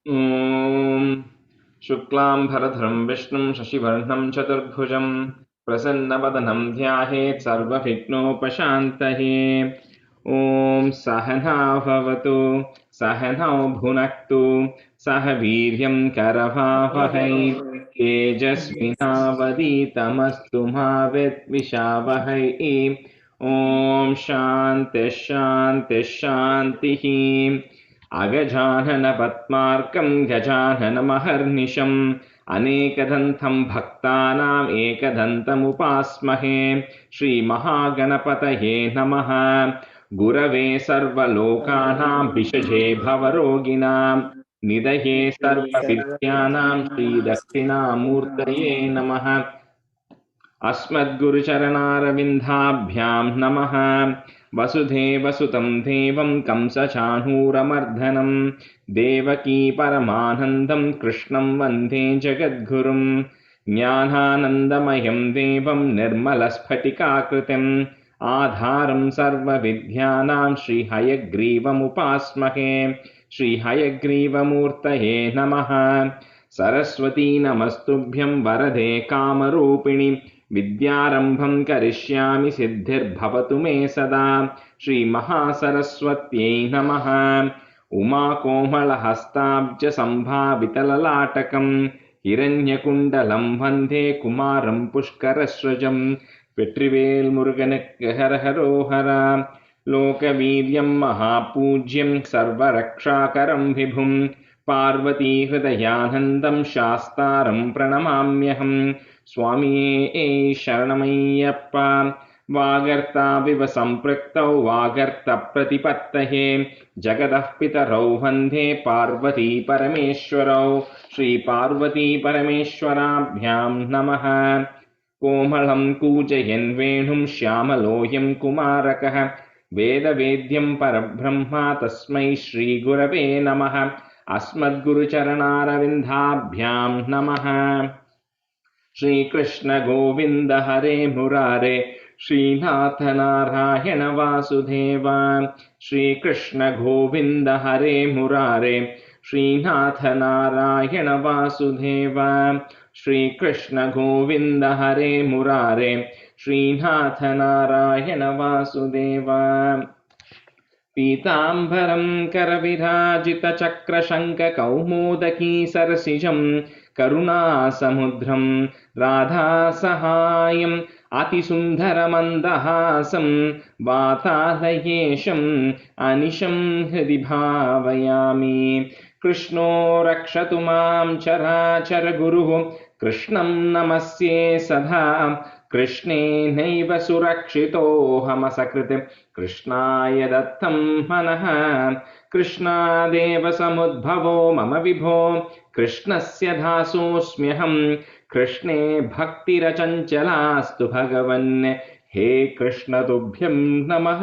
ॐ शुक्लाम्भरधरं विष्णुं शशिवर्णं चतुर्भुजं प्रसन्नवदनं ध्यायेत् सर्वविघ्नोपशान्तये। ॐ सहना भवतु सहनौ भुनक्तु सह वीर्यं करवावहै तेजस्विनावधीतमस्तु मा विद्विषावहै। ॐ शान्तिः शान्तिः शान्तिः। अगजाननपद्मार्कं गजाननमहर्निशम् अनेकदन्तं भक्तानाम् एकदन्तमुपास्महे। श्रीमहागणपतये नमः। गुरवे सर्वलोकानां विषजे भवरोगिणां निधये सर्वविद्यानां श्रीदक्षिणामूर्तये नमः। अस्मद्गुरुचरणारविन्दाभ्यां नमः। वसुधेवसुतं देवं कंसचाणूरमर्दनं देवकी परमानन्दं कृष्णं वन्दे जगद्गुरुं। ज्ञानानन्दमयं देवं निर्मलस्फटिकाकृतिम् आधारं सर्वविद्यानां श्रीहयग्रीवमुपास्महे। श्रीहयग्रीवमूर्तये नमः। सरस्वती नमस्तुभ्यं वरदे कामरूपिणि विद्यारम्भं करिष्यामि सिद्धिर्भवतु मे सदा। श्रीमहासरस्वत्यै नमः। उमाकोमलहस्ताब्जसम्भावितललाटकं हिरण्यकुण्डलं वन्दे कुमारं पुष्करस्रजं। வெற்றிவேல் முருகனுக்கு ஹரஹரோஹரா. லோகவீர்யம் மகாபூஜ்யம் சர்வரக்ஷாகரம் விபும் पार्वतीहृदयानन्दं शास्तारं प्रणमाम्यहं। स्वामिये शरणमय्यप्पा। वागर्ताविव सम्पृक्तौ वागर्तप्रतिपत्तये जगतः पितरौ वन्दे पार्वती परमेश्वरौ। श्रीपार्वती परमेश्वराभ्यां नमः। कोमलं कूजयन् वेणुं श्यामलोऽयं कुमारकः वेदवेद्यं परब्रह्म तस्मै श्रीगुरवे नमः। अस्मद्गुरुचरणारविन्दाभ्यां नमः। श्रीकृष्ण गोविन्द हरे मुरारे श्रीनाथ नारायण वासुदेव। श्रीकृष्ण गोविन्द हरे मुरारे श्रीनाथ नारायण वासुदेव। श्रीकृष्ण गोविन्द हरे मुरारे श्रीनाथ नारायण वासुदेव। पीताम्बरं करविराजितचक्रशङ्खकौमोदकी सरसिजं करुणासमुद्रं राधासहायम् अतिसुन्दरमन्दहासं वातालयेशम् अनिशं हृदि भावयामि। कृष्णो रक्षतु मां चराचरगुरुः कृष्णं नमस्ये सदा। कृष्णेनैव सुरक्षितोऽहमसकृत् कृष्णाय दत्तं मनः। कृष्णादेव समुद्भवो मम विभो कृष्णस्य दासोऽस्म्यहं। कृष्णे भक्तिरचञ्चलास्तु भगवन् हे कृष्ण तुभ्यं नमः।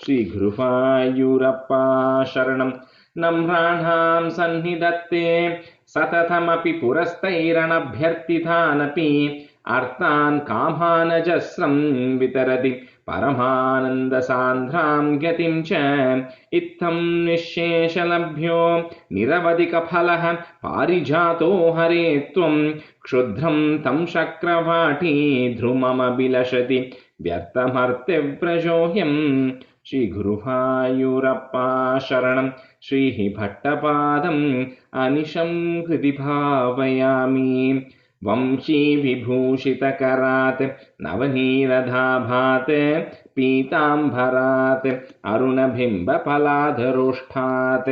श्रीगुरुवायूरप्पा शरणं। नम्राणां सन्निधत्ते सततमपि पुरस्तैरणभ्यर्थितानपि अर्थान् कामानजस्रं वितरति परमानन्दसान्द्रां गतिं च। इत्थं निःशेषलभ्यो निरवधिकफलः पारिजातो हरे त्वं क्षुद्रं तं शक्रवाटी ध्रुममभिलषति व्यर्थमर्त्यव्रजोऽयम्। श्रीगुरुवायूरप्पा शरणं। श्रीः भट्टपादम् अनिशं हृदि भावयामि। वंशीविभूषितकरात् नवनीरदाभात् पीताम्बरात् अरुणबिम्बफलाधरोष्ठात्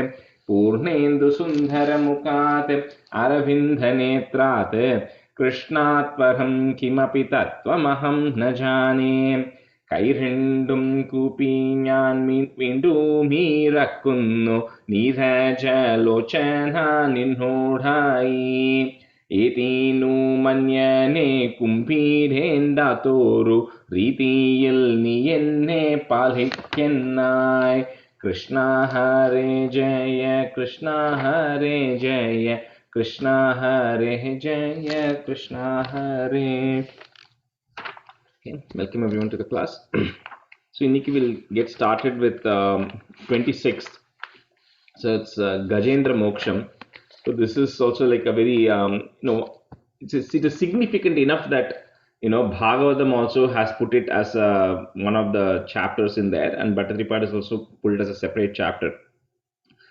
पूर्णेन्दुसुन्दरमुखात् अरविन्दनेत्रात् कृष्णात् परं किमपि तत्त्वमहं न जाने। കൈരണ്ടും കൂപ്പി ഞാൻ വീണ്ടുമീറക്കുന്നു നീരജലോചന നിന്നോടായി. ഏതീനു മന്യനെ കുംഭീരേണ്ടാത്തോരു രീതിയിൽ നീ എന്നെ പാലിക്കെന്നായി. കൃഷ്ണ ഹരേ ജയ കൃഷ്ണ ഹരേ ജയ കൃഷ്ണ ഹരേ ജയ കൃഷ്ണ ഹരേ. Okay, welcome everyone to the class. So Niki will get started with 26th. So it's Gajendra Moksham. So this is also like a very, it is significant enough that, Bhagavatam also has put it as one of the chapters in there, and Bhattatripad is also put it as a separate chapter.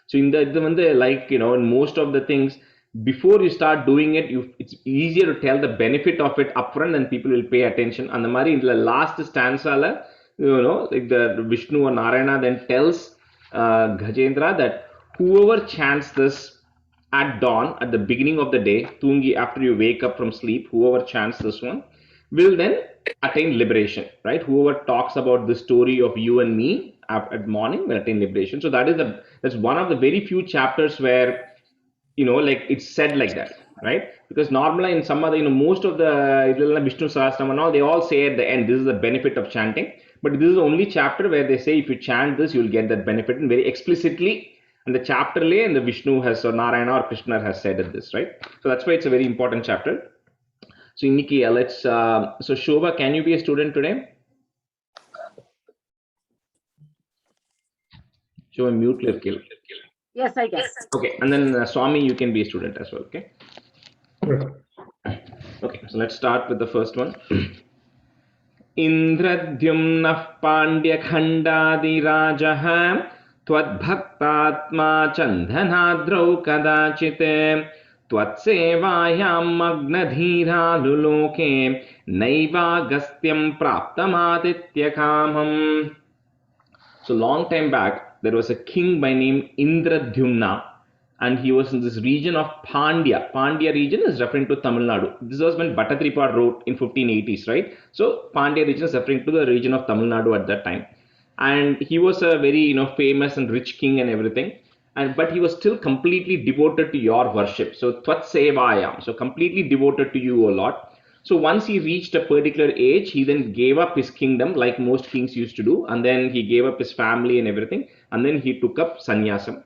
So in the like, in most of the things, before you start doing it, it's easier to tell the benefit of it upfront, and people will pay attention. And the Mari in the last stanza, like the Vishnu or Narayana then tells Gajendra that whoever chants this at dawn, at the beginning of the day, Tungi, after you wake up from sleep, whoever chants this one will then attain liberation, right? Whoever talks about the story of you and me at morning will attain liberation. So that's one of the very few chapters where, like it's said like that, right? Because normally in some other, most of the Vishnu Sahasranam and all, they all say at the end, this is the benefit of chanting. But this is the only chapter where they say if you chant this, you'll get that benefit, and very explicitly. And the chapter lay and the Vishnu has, or Narayana or Krishna has said this, right? So that's why it's a very important chapter. So Nikki, let's. So Shobha, can you be a student today? Shobha, mute kill. Yes, I can. Okay, and then Swami, you can be a student as well. Okay. Okay, so let's start with the first one. Indradyumnah Pandyakhandadirajaha त्वद्भक्तात्मा चन्दनाद्रौ कदाचित् त्वत्सेवायां मग्नधीरालुलोके नैवागस्त्यं प्राप्तमादित्यकामम्. So long time back, there was a king by name Indradyumna, and he was in this region of Pandya. Pandya region is referring to Tamil Nadu. This was when Bhattatripad wrote in 1580s, right? So Pandya region is referring to the region of Tamil Nadu at that time. And he was a very, famous and rich king and everything. But he was still completely devoted to your worship. So Tvat Sevayam, so completely devoted to you, O Lord. So once he reached a particular age, he then gave up his kingdom like most kings used to do. And then he gave up his family and everything. And then he took up sannyasam.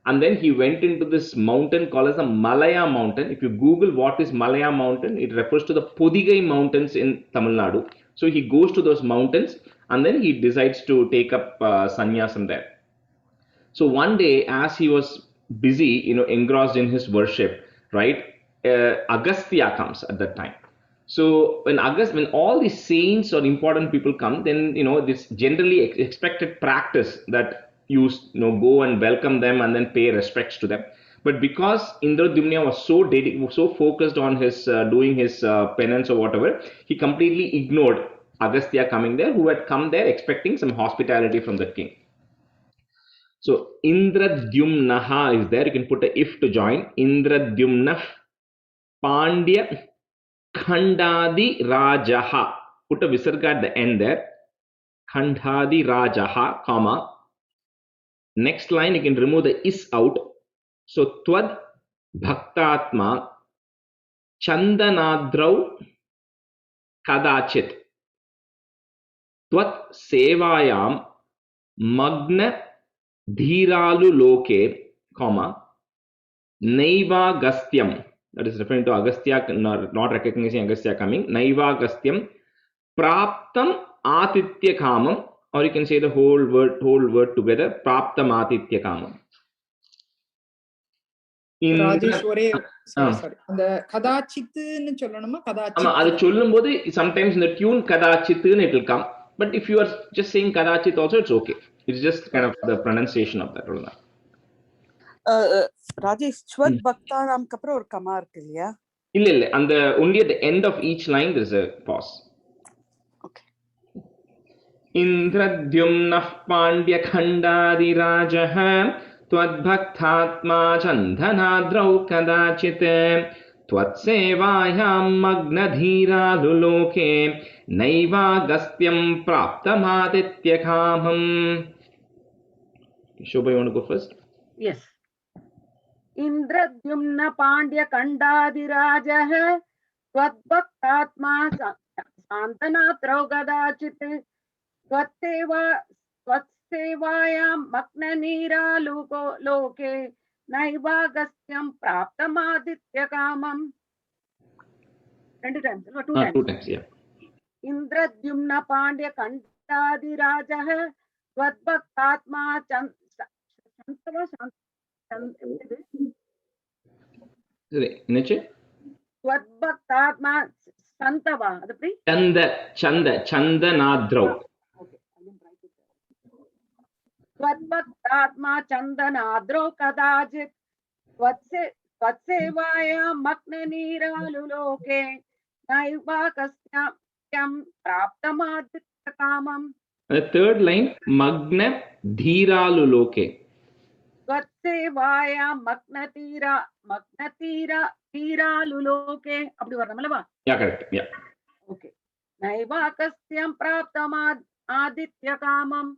And then he went into this mountain called as the Malaya mountain. If you Google what is Malaya mountain, it refers to the Podigai mountains in Tamil Nadu. So he goes to those mountains and then he decides to take up sannyasam there. So one day, as he was busy, engrossed in his worship, right, Agastya comes at that time. So when all the saints or important people come, then this generally expected practice that you go and welcome them and then pay respects to them. But because Indradyumna was so focused on his doing his penance or whatever, he completely ignored Agastya coming there, who had come there expecting some hospitality from the king. So Indradyumnaha is there. You can put a if to join. Indradyumnah Pandya Khandadi Rajaha. Put a visarga at the end there. Khandadi Rajaha, comma. Next line, you can remove the is out. So Tvad Bhaktatma Chandanadrau Kadachit. Tvat Sevayam Magna Dhiralu Loke, comma. Naiva Gastyam. That is referring to Agastya, not recognizing Agastya coming. Naiva Gastyam Praptam Atitya Kamam, or you can say the whole word together. Praptam Atitya Kamam. ராஜேஸ்வரே sorry அந்த கதாச்சித்னு சொல்லணுமா கதாச்சித் ஆமா அது சொல்லும்போது sometimes in the tune kadachitnu it will come, but if you are just saying kadachit also it's okay. It's just kind of the pronunciation of that. Rajesh ஸ்வத் பக்தாராம்க்கு அப்புறம் ஒரு comma இருக்கு இல்லையா? இல்ல அந்த only at the end of each line there is a pause. Okay. Indradyumnah Pandya Khandadi Rajaha Twadbhaktatma Chandanadrau Kadachit Twatsevayam Magnadhira Luloke Naiva Gastyam Praptamaditya Kamam. Shobha, you want to go first? Yes. Indradyumna Pandya Khandadirajaha Twadbhaktatma Chandanadrau Kadachit Twatsevayam Magnadhira Luloke Naiva Gastyam Praptamaditya Kamam. 2 times. No, 2 times. 2 times, yeah. Indradyumna Pandya Khandadirajaha Twadbhaktatma சரி என்னச்சு त्वद्भक्तात्मा सन्तवा अदपि சந்தனாத்ரௌ okay त्वद्भक्तात्मा चन्दनाद्रौ कदाचित् त्वत्सेवायां मग्ननीरालुलोके नैवा कस्यां प्राप्तमादित्यकामम् The third line magna dhiraluloke त्वत्सेवायां मग्नतीरालुलोके அப்படி வரணும்லவா yeah correct yeah okay नैवा कस्यां प्राप्तमादित्यकामम्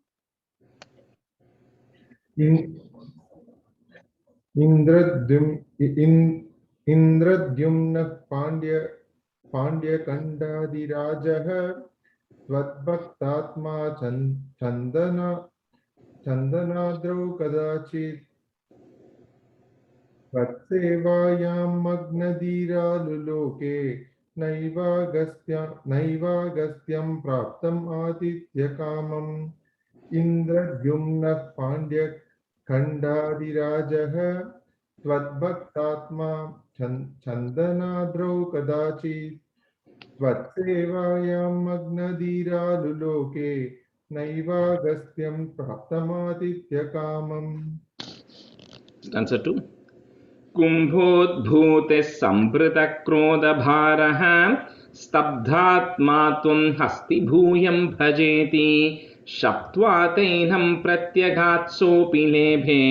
इन्द्रद्युम्नः पाण्ड्यकण्डादिराजः त्वद्भक्तात्मा चन्दनाद्रौ कदाचित् त्वत्सेवायां मग्नधीरालुलोके नैवागस्त्यं प्राप्तम् आदित्यकामम् इन्द्रद्युम्नः पाण्ड्यकण्डादिराजः त्वद्भक्तात्मा चन्दनाद्रौ कदाचित् त्वत्सेवायां मग्नधीरालुलोके नैवागस्त्यं प्राप्तमादित्यकामम् answer 2 कुम्भोद्भूते संभृतक्रोधभारः स्तब्धात्मा त्वं हस्तिभूयं भजेति शप्त्वा तैनं प्रत्यगात्सोऽपि लेभे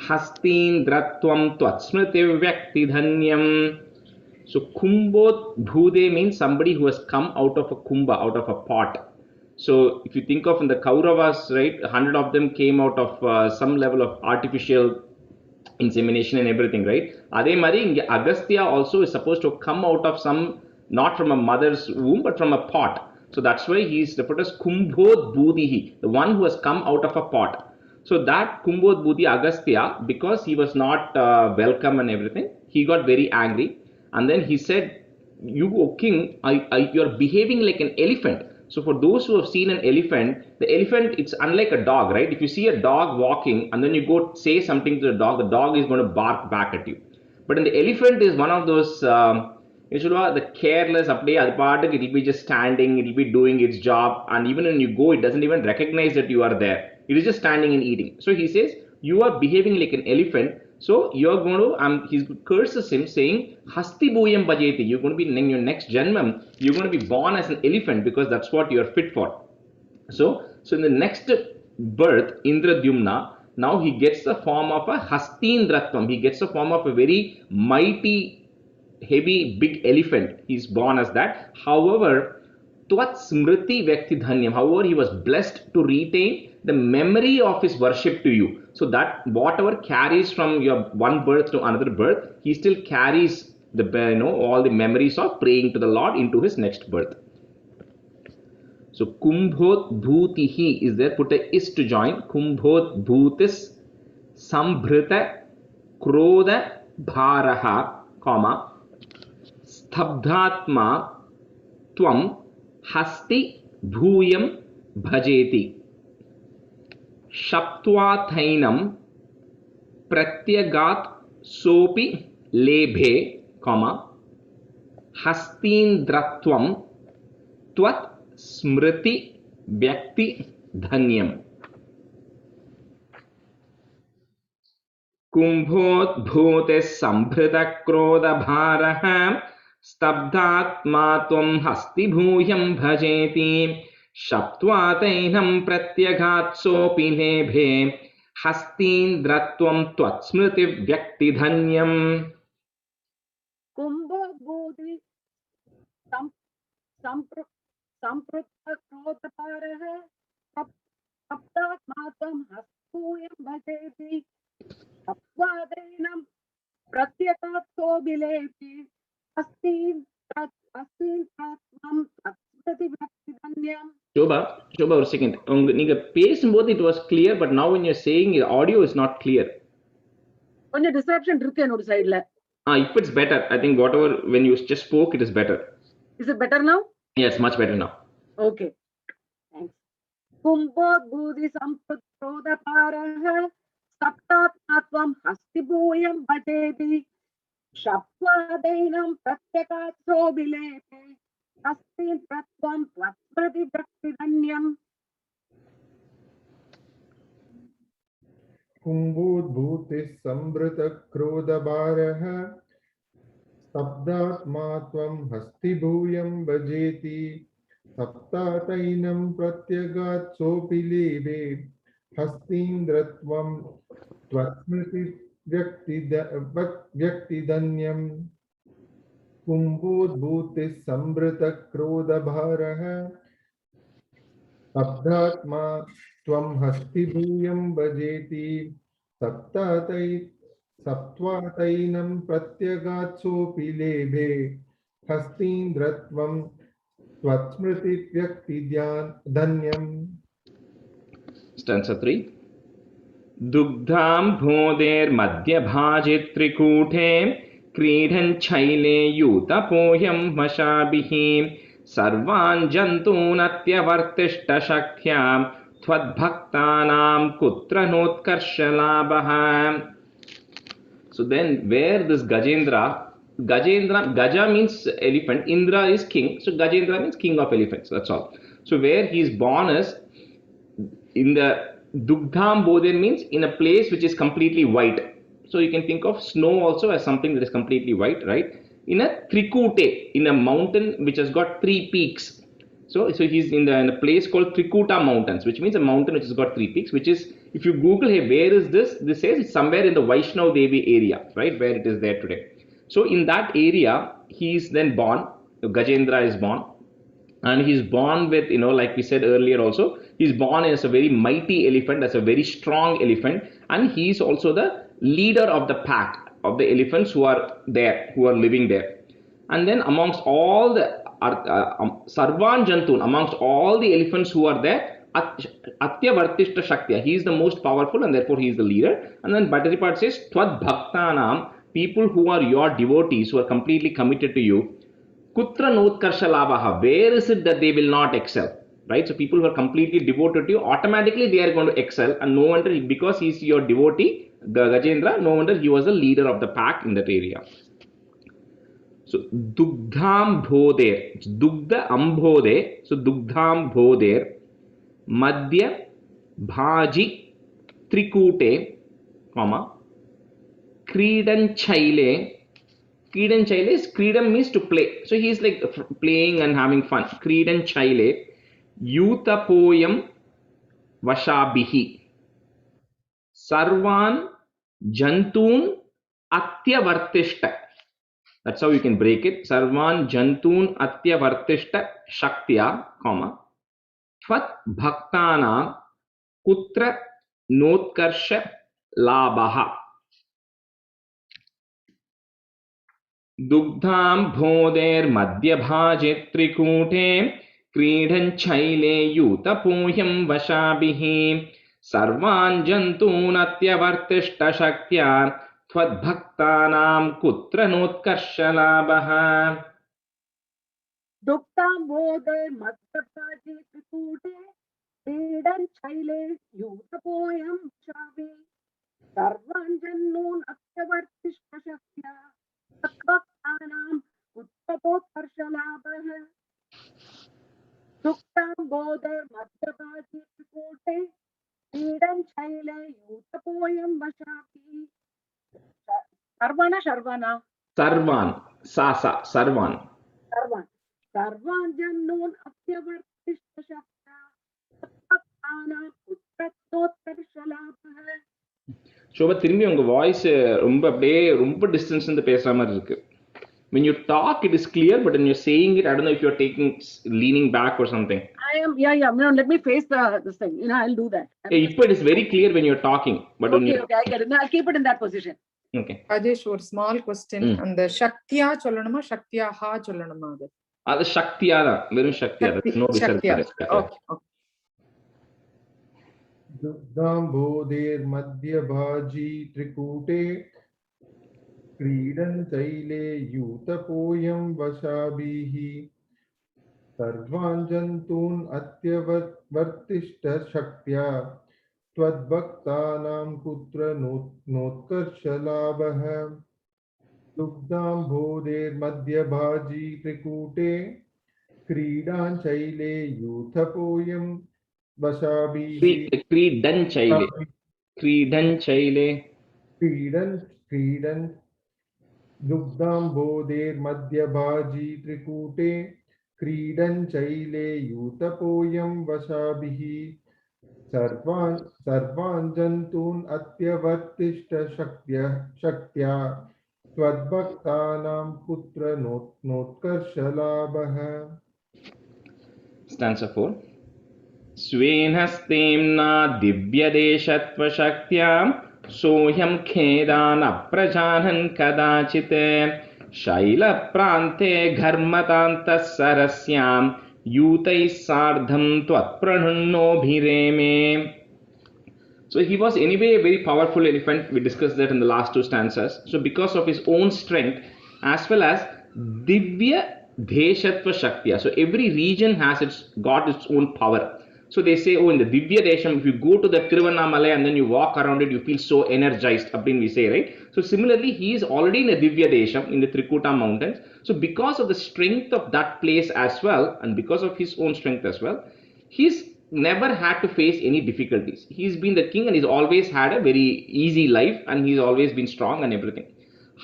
हस्तीन्द्रत्वं त्वत्स्मृतिव्यक्तिधन्यम्. So kumbhodbhude means somebody who has come out of a kumbha, out of a pot. So if you think of in the Kauravas, right, 100 of them came out of some level of artificial insemination and everything, right? Adhe mari inge Agastya also is supposed to come out of some, not from a mother's womb but from a pot. So that's why he is referred as Kumbhodbhudihi, the one who has come out of a pot. So that Kumbhodbhudi Agastya, because he was not welcome and everything, he got very angry, and then he said, you, O king, you are behaving like an elephant. So for those who have seen an elephant, the elephant, it's unlike a dog, right? If you see a dog walking and then you go say something to the dog is going to bark back at you. But in the elephant is one of those, the careless, it will be just standing, it will be doing its job, and even when you go, it doesn't even recognize that you are there. It is just standing and eating. So he says, you are behaving like an elephant. So you're going to, he curses him saying, Hasti Bhuyam Bhajeti, you're going to be in your next Janmam, you're going to be born as an elephant because that's what you're fit for. So in the next birth, Indradyumna, now he gets the form of a Hastindratvam, he gets the form of a very mighty, heavy, big elephant. He's born as that. However, Tvat Smriti Vyaktidhanyam, however, he was blessed to retain the memory of his worship to you. So that whatever carries from your one birth to another birth, he still carries the all the memories of praying to the Lord into his next birth. So Kumbhodbhutihi is there, put a is to join. Kumbhodbhutis Sambhrita Krodha Bharaha, comma Stabdhatma Tvam Hasti Bhuyam Bhajeti Shaptvathainam Pratyagat Sopi Lebhe, comma Hastindratvam Tvat Smriti Vyakti Dhanyam. Kumbhodbhute Sambhrita Krodha Bharaha Stabdhatma Tvam Hasti Bhuyam Bhajeti Shaptvathainam Pratyagatsopi Lebhe Hastindratvam Tvatsmriti Vyaktidhanyam. कुम्भभूति संपृक्तक्रोधकारः सप्तात्मात्वं हस्तूयं भजेति अपवादेनं प्रत्यगात्सोऽभिलेपि अस्तीन्द्रत्वं तत्प्रतिभक्तिधन्यम्. Shobha, ஒரு second. நீங்க பேசும்போது it was clear, but now when you're saying the audio is not clear. கொஞ்சம் distraction இருக்கு என்னோட சைடுல. If it's better, I think whatever when you just spoke, it is better. Is it better now? Yes, much better now. Okay. Thanks. Kumbhodbhuti sampradrodhaparah saptatmatvam hastibhuyam bhateti शप्त्वादैनं प्रत्यगात्सो विलेपे अस्ति तत्त्वं त्वत्प्रतिव्यक्तिधन्यम् कुम्भोद्भूतिः संवृतक्रोधभारः स्तब्धात्मा त्वं हस्तिभूयं भजेति सप्तातैनं प्रत्यगात् सोऽपि लेभे हस्तीन्द्रत्वं व्यक्तिधन्यम् कुम्भोद्भूतिः संवृतक्रोधभारः स्तब्धात्मा त्वं हस्तिभूयं भजेति सप्त्वातैनं प्रत्यगात् सोऽपि लेभे हस्तीन्द्रत्वं त्वत्स्मृतिव्यक्तिधन्यम्. Stanza 3. दुग्धां भोदेर्मध्यभाजे त्रिकूटे क्रीडन् शैले यूतपोयं मशाभिः सर्वान् जन्तूनत्यवर्तिष्ठशक्त्या त्वद्भक्तानां कुत्र नोत्कर्षलाभः. So then where this Gaja means elephant, Indra is king, so Gajendra means king of elephants, that's all. So where he is born is in the Dugdham Bodher means in a place which is completely white. So you can think of snow also as something that is completely white, right? In a Trikute, in a mountain which has got 3 peaks. So he's in a place called Trikuta Mountains, which means a mountain which has got 3 peaks, which is, if you Google, hey, where is this? This says it's somewhere in the Vaishnav Devi area, right? Where it is there today. So in that area, he is then born, Gajendra is born. And he's born with, like we said earlier also, he's born as a very mighty elephant, as a very strong elephant. And he's also the leader of the pack of the elephants who are there, who are living there. And then amongst all the Sarvan Jantun, amongst all the elephants who are there, Atyavartishta Shaktya, he is the most powerful and therefore he is the leader. And then Bhattacharya says, Tvad Bhaktanam, people who are your devotees, who are completely committed to you, Kutra Notkarsha Labhaha, where is it that they will not excel? Right? So people who are completely devoted to you, automatically they are going to excel. And no wonder, because he is your devotee, Gajendra, no wonder he was the leader of the pack in that area. So Dugdham Bhoder, Dugdha Ambhode, so Dugdham Bhoder, Madhya Bhaji Trikute, Kridan Chaile. Kridan Chaile is, Kridam means to play. So he is like playing and having fun. Kridan Chaile, Yutapoyam Vashabihi, Sarvan Jantun Atyavartishta. That's how you can break it. Sarvan Jantun Atyavartishta Shaktya, Tvat Bhaktana Kutra Notkarsha Labhaha. Dugdham Bhoder Madhyabhaje Trikute Kridan Chaile Yutapoyam Vashabihi Sarvan Jantun Atyavartishta Shaktya Tvad Bhaktanam Kutra Notkarsha Labhaha. Duktam Bodher Madhyapaji Trikute Kridan Chaile Yutapoyam Shavi Sarvan Jannun Atyavartishta Shaktya Bhaktanam Uttapotkarshalabha. Duktam Bodher Madhyapaji Trikute Kridan Chaile Yutapoyam Vashapi. Sarvana Sharvana. Sarvan, Sasa, Sarvan. Sarvan. Sarvan Jannun Atyavartishta Shaktya Bhaktanam Uttapotkarshalabha. Shobha, திரும்பி உங்க voice ரொம்ப distance இருந்து பேசுற மாதிரி இருக்கு. When you talk, it is clear, but when you're saying it, I don't know if you're leaning back or something. I am, yeah. No, let me face this thing. I'll do that. It is very clear when you're talking, but when okay, I get it. No, I'll keep it in that position. Okay. Rajesh, ஒரு small question. அந்த சக்தியா சொல்லணுமா சக்தியாஹா சொல்லணுமா அது? அது சக்தியா தான், வெறும் சக்தியா தான். No research. Okay. Dugdham Bodher Madhyabhaji Trikute Kridan Chaile Yutapoyam Vashabihi Sarvan Jantun Atyavartishta Shaktya Tvad Bhaktanam Kutra Notkarsha Labhaha. दुग्धाम्भोधेर्मध्यभाजी त्रिकूटे क्रीडाञ्चैले यूथपोऽयं वशाभिः क्रीडन् चैले क्रीडन् दुग्धाम्भोधेर्मध्यभाजी त्रिकूटे क्रीडञ्चैले यूतपोऽयं वशाभिः सर्वान् जन्तून् अत्यवर्तिष्ठ शक्त्या त्वद्भक्तानां पुत्र नोत्कर्षलाभः. Stanza 4. स्वेन हस्तेम्ना दिव्यदेशत्वशक्त्या सोऽयं खेदान् अप्रजानन् कदाचित् शैलप्रान्ते घर्मतान्तः सरस्यां यूतैः सार्धं त्वत्प्रणुन्नोभिरेमे. So he was anyway a very powerful elephant. We discussed that in the last two stanzas. So because of his own strength as well as Divya Deshatva Shaktiya. So every region has got its own power. So they say, oh, in the Divya Desham, if you go to the Tiruvannamalai and then you walk around it, you feel so energized. We say, right? So similarly, he is already in the Divya Desham, in the Trikuta mountains. So because of the strength of that place as well, and because of his own strength as well, he's never had to face any difficulties. He's been the king and he's always had a very easy life and he's always been strong and everything.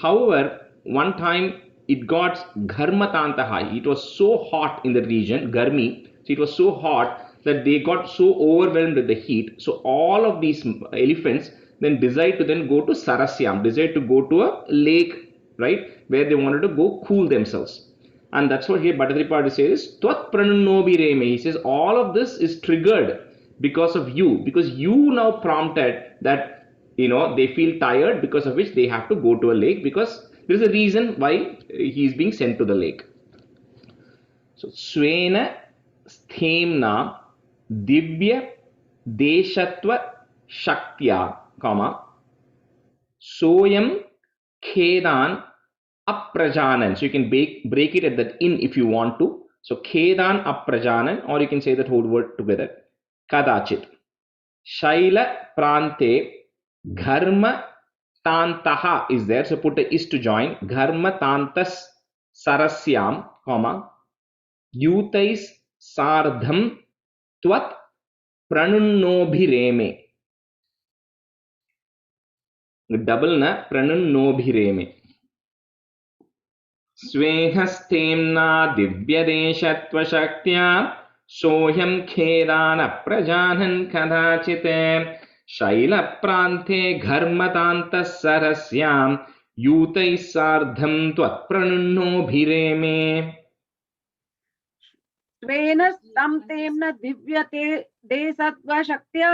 However, one time it got Gharmatanta high. It was so hot in the region, Garmi. So it was so hot that they got so overwhelmed with the heat. So all of these elephants then decide to then go to Sarasyam, decide to go to a lake, right, where they wanted to go cool themselves. And that's what here Bhattacharya says, Tvat Pranunobireme. He says all of this is triggered because of you, because you now prompted that, they feel tired, because of which they have to go to a lake, because there is a reason why he is being sent to the lake. So Swena Sthemna Divya Deshatva Shaktya, Soyam Khedan Aprajanan. So you can break it at that in if you want to. So Khedan Aprajanan, or you can say that whole word together. Kadachit. Shaila Prante Gharma Tantaha is there. So put a is to join. Gharma Tantas Sarasyam, Yutais Sardham Tvat Pranunnobhireme. Double na Pranunnobhireme. स्वेहस्तेम्ना दिव्यदेशत्वशक्त्या सोऽयं खेदानप्रजानन् कदाचित् शैलप्रान्ते घर्मतान्तः सरस्यां यूतैः सार्धं त्वत्प्रणुन्नोभिरेमे. स्वेन तं तेम्न दिव्यते देशत्वशक्त्या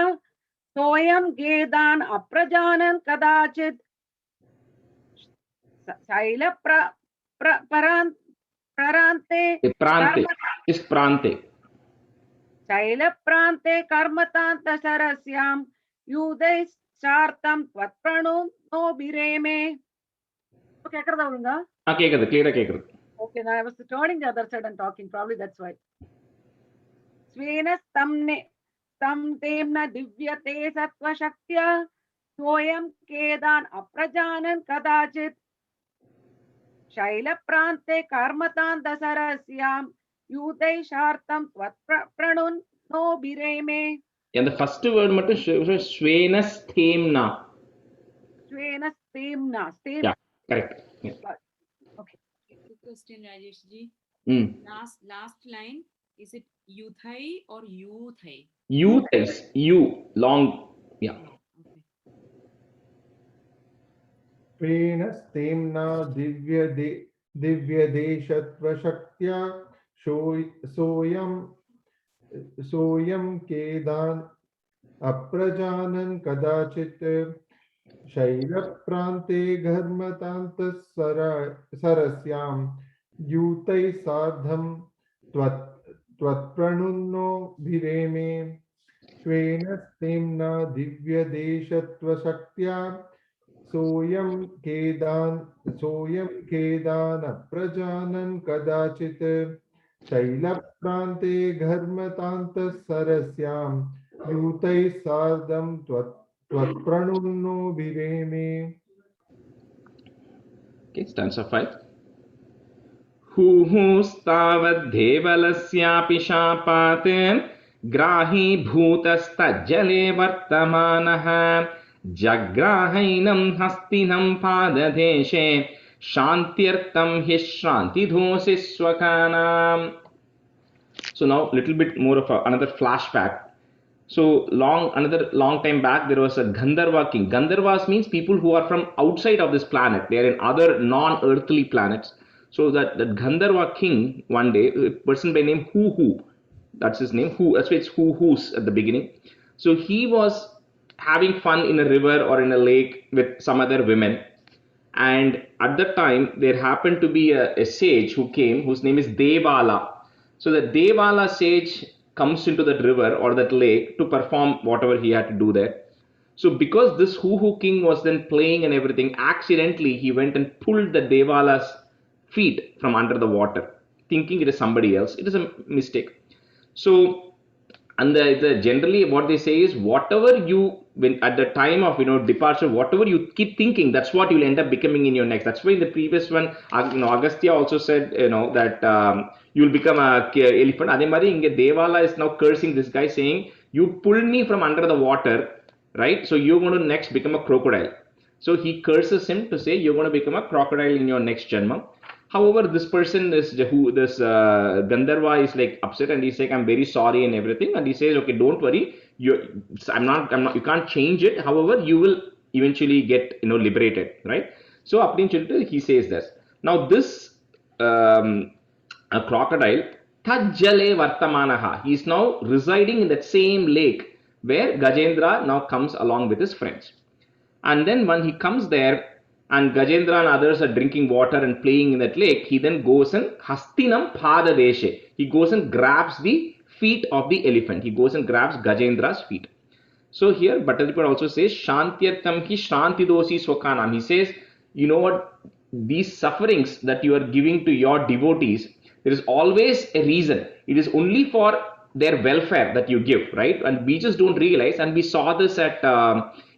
सोऽयं खेदान् अप्रजानन् कदाचित् शैलप्रान्ते कर्मतान्तसरस्यां यूदैः सार्धं त्वत्प्रणुन्नोभिरेमे. கேக்குறதா ஒழுங்கா? கேக்குது, கிளியரா கேக்குது. Okay, now I was turning the other side and talking, probably that's why. Svena tam temna divyate sattva shaktya soyam kedan aprajanan kadachit shaila prante karmatan dasarasyam yudai shartam tvatpranun no bireme. And the first word mattum Svena Sthemna. Svena Sthemna. Yeah, correct. Yeah. Okay. Question, Rajesh ji. Last line, is it Yuthai or Youthai? Youthais, you, long, yeah. Svena stemna divyadeshatva shaktya soyam kedan aprajanan kadachit शैलप्रान्ते घर्मतान्तः सरस्यां यूतैः सार्धं त्वत्प्रणुन्नोभिरेमे. स्वेन स्तेम्ना दिव्यदेशत्वशक्त्या सोऽयं खेदानप्रजानन् कदाचित् शैलप्रान्ते घर्मतान्तः सरस्यां यूतैः सार्धं त्वत्प्रणुन्नोभिरेमे. Okay, stanza 5. हुहुस्तावद्धेवलस्यापि शापात् ग्राहीभूतस्तज्जले वर्तमानः जग्राहैनं हस्तिनं पाददेशे शान्त्यर्थं हि श्रान्तिधोषि स्वकानाम्. So now little bit more of another flashback. So another long time back, there was a Gandharva king. Gandharvas means people who are from outside of this planet. They are in other non-earthly planets. So that Gandharva king, one day, a person by name Huhu, that's his name, that's why it's Huhus at the beginning. So he was having fun in a river or in a lake with some other women. And at that time, there happened to be a sage who came, whose name is Devala. So the Devala sage comes into that river or that lake to perform whatever he had to do there. So because this Huhu king was then playing and everything, accidentally he went and pulled the Devala's feet from under the water, thinking it is somebody else. It is a mistake. So, and the generally what they say is, whatever you, when at the time of departure, whatever you keep thinking, that's what you'll end up becoming in your next. That's why in the previous one, Agastya also said that you'll become a elephant. Adhe mari inge Devala is now cursing this guy, saying, you pulled me from under the water, right? So you're going to next become a crocodile. So he curses him to say, you're going to become a crocodile in your next janma. However, this person is this Gandharva is like upset, and he's like, I'm very sorry and everything. And he says, okay, don't worry. I'm not, you can't change it. However, you will eventually get, liberated, right? So, he says this. Now, this a crocodile, Tajjale Vartamanaha, he is now residing in that same lake where Gajendra now comes along with his friends. And then when he comes there, and Gajendra and others are drinking water and playing in that lake, he then goes and Hastinam Padadeshe. He goes and grabs the feet of the elephant. He goes and grabs Gajendra's feet. So here Bhattacharya also says, Shantyartam hi Shantidosi Swakanam. He says, you know what? These sufferings that you are giving to your devotees, there is always a reason. It is only for their welfare that you give, right? And we just don't realize. And we saw this at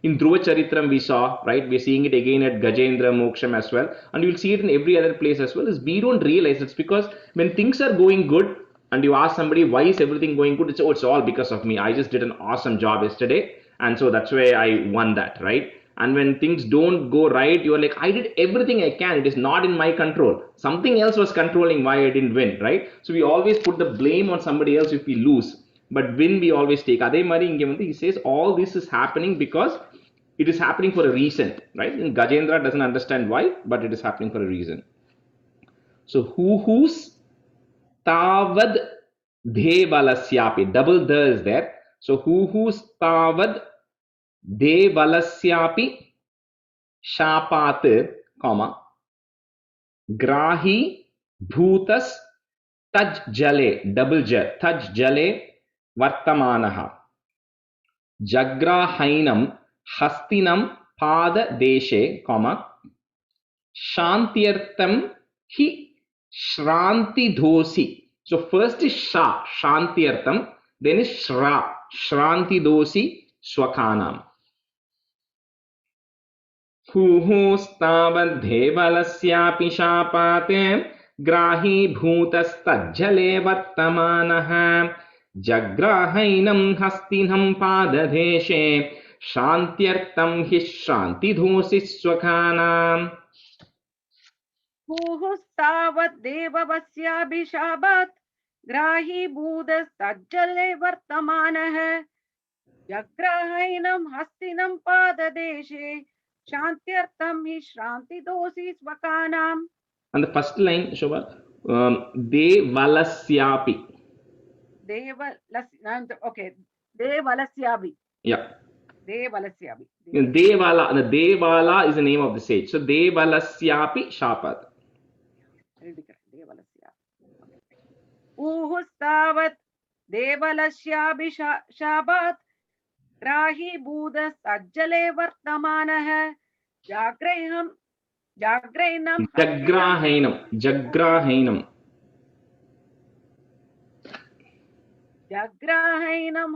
in Dhruva Charitram, we saw, right? We're seeing it again at Gajendra Moksham as well, and you'll see it in every other place as well. Is we don't realize it's because when things are going good and you ask somebody, why is everything going good? It's, oh, it's all because of me. I just did an awesome job yesterday, and so that's why I won that, right? And when things don't go right, you're like, I did everything I can. It is not in my control. Something else was controlling why I didn't win, right? So we always put the blame on somebody else if we lose. But win we always take. Adhe mari inge vandu he says all this is happening because it is happening for a reason, right? And Gajendra doesn't understand why, but it is happening for a reason. So who's tavad devalasyapi, double the is there. So who's tavad devalasyapi shapat, comma, grahi bhutas taj jale, double j, taj jale vartamanaha jagrahainam hastinam pada deshe, comma, shantyartam hi shranti dosi. So first is sha, shantyartam, then is shra, shranti dosi swakanam. हुहुस्तावद्धेवलस्यापि शापाते ग्राहीभूतस्तज्जले वर्तमानः जग्राहैनं हस्तिनं पाददेशे शान्त्यर्थं हि श्रान्तिधोषि स्वकानाम्. हुहुस्तावद्देववस्याभिशापात् ग्राहीभूतस्तज्जले वर्तमानः जग्राहैनं हस्तिनं पाददेशे शान्त्यर्थं हि श्रान्तिदोषि स्वकानाम्. And the first line, Shobha, Devalasyapi. Okay, Devalasyabi. Yeah. Devalasyabi. Devala, the Devala is the name of the sage. So Devalasyapi Shapat. Uhustavat Devalasyabi Shabat Grahi Buddha Sajjale Vartamanah Jagrainam Jagrahainam. Jagrahainam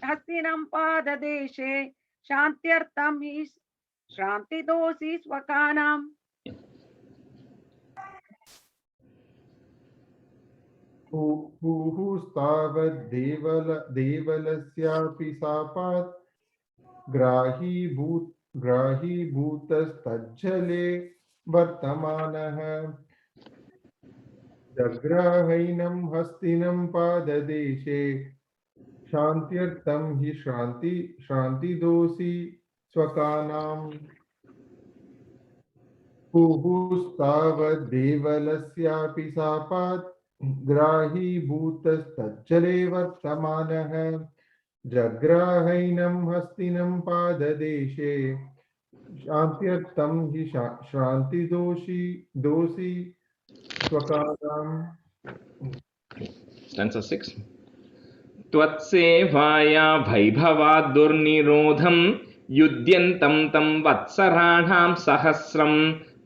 Hastinam Padadeshe Shantyartam hi Shrantidosi Swakanam. देवलस्यापि सापात् ग्राहीभूतस्तज्जले वर्तमानः जग्राहैनं हस्तिनं पाददेशे शान्त्यर्थं हि श्रान्तिदोषी स्वकानाम् हुहुस्तावद्देवलस्यापि सापात् ग्राहीभूतस्तज्जले वर्तमानः जग्राहैनं हस्तिनं पाददेशे शान्त्यर्थं हि दोषी स्वकानाम् Stanza 6. त्वत्सेवाया वैभवात् दुर्निरोधं युध्यन्तं तं वत्सराणां सहस्रं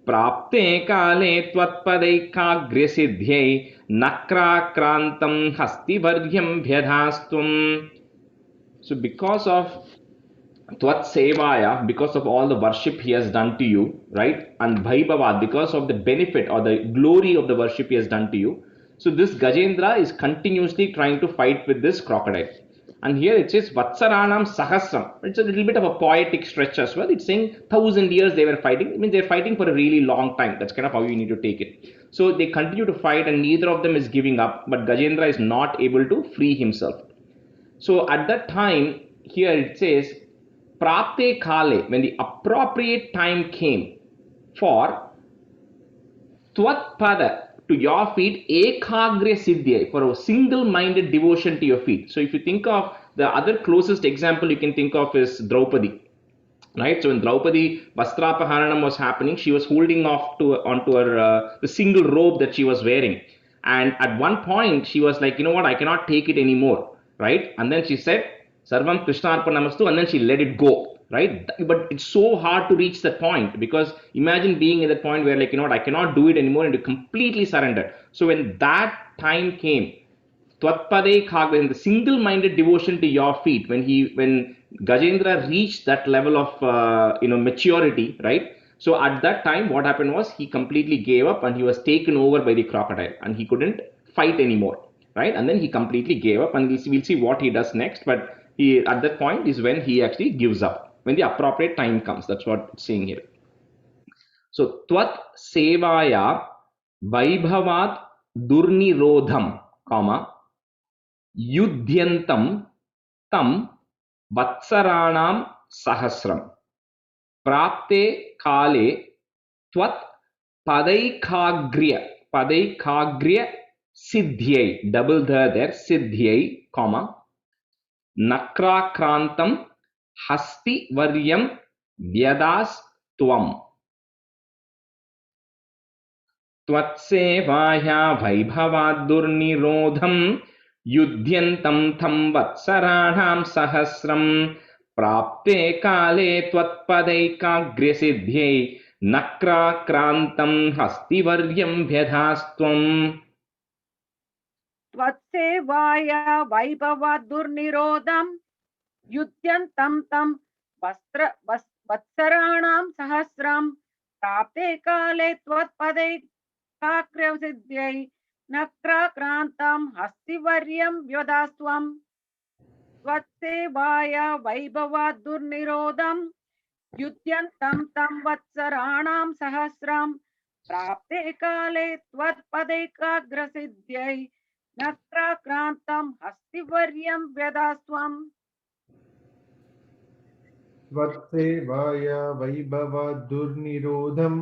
प्राप्ते काले त्वत्पदैकाग्र्यसिद्ध्यै नक्राक्रान्तं हस्तिवर्यं व्यधास्त्वम्. So because of Tvat Sevaya, because of all the worship he has done to you, right? And Vaibhava, because of the benefit or the glory of the worship he has done to you. So this Gajendra is continuously trying to fight with this crocodile. And here it says Vatsaranam Sahasram. It's a little bit of a poetic stretch as well. It's saying 1,000 years they were fighting. It means they're fighting for a really long time. That's kind of how you need to take it. So they continue to fight and neither of them is giving up, but Gajendra is not able to free himself. So at that time, here it says Prapte Kale, when the appropriate time came for Tvat Pada, to your feet, Ekagre Siddhya, for a single-minded devotion to your feet. So if you think of the other closest example you can think of is Draupadi. Right, so when Draupadi Vastrapaharanam was happening, she was holding onto her the single robe that she was wearing, and at one point she was like, you know what, I cannot take it anymore, right? And then she said, Sarvam Krishnarpanamastu, and then she let it go, right? But it's so hard to reach that point because imagine being at that point where, like, you know what, I cannot do it anymore, and you completely surrender. So when that time came, Tvatpade Khagva, in the single-minded devotion to your feet, when Gajendra reached that level of maturity, right? So at that time, what happened was he completely gave up and he was taken over by the crocodile and he couldn't fight anymore, right? And then he completely gave up, and we'll see what he does next. But at that point is when he actually gives up, when the appropriate time comes. That's what it's saying here. So Tvat Sevaya Vaibhavat Durnirodham, comma, Yudhyantam tam Vatsaranam Sahasram Prapte Kale Tvat Padaikagriya Siddhyai, double there, Siddhyai, comma, Nakrakrantam Hasti Varyam Vyadas Tvam. Tvatsevaya Vaibhavad Durnirodham Yudhyantam tham Vatsaranam Sahasram Prapte Kale Tvatpadaikagriya Siddhyai Nakrakrantam Hastivaryam Vyadhastvam. Tvatsevaya Vaibhavad Durnirodham Yudhyantam tam Vatsaranam Sahasram Prapte Kale Tvatpadaikagriya Siddhyai Nakrakrantam Hastivaryam Vyadastvam. Tvatsevaya Vaibhavad Durnirodham Yudhyantam tam Vatsaranam Sahasram Prapte Kale Tvatpadaikagriya Siddhyai Nakrakrantam Hastivaryam Vyadastvam. Vatsevaya Vaibhava Durnirodham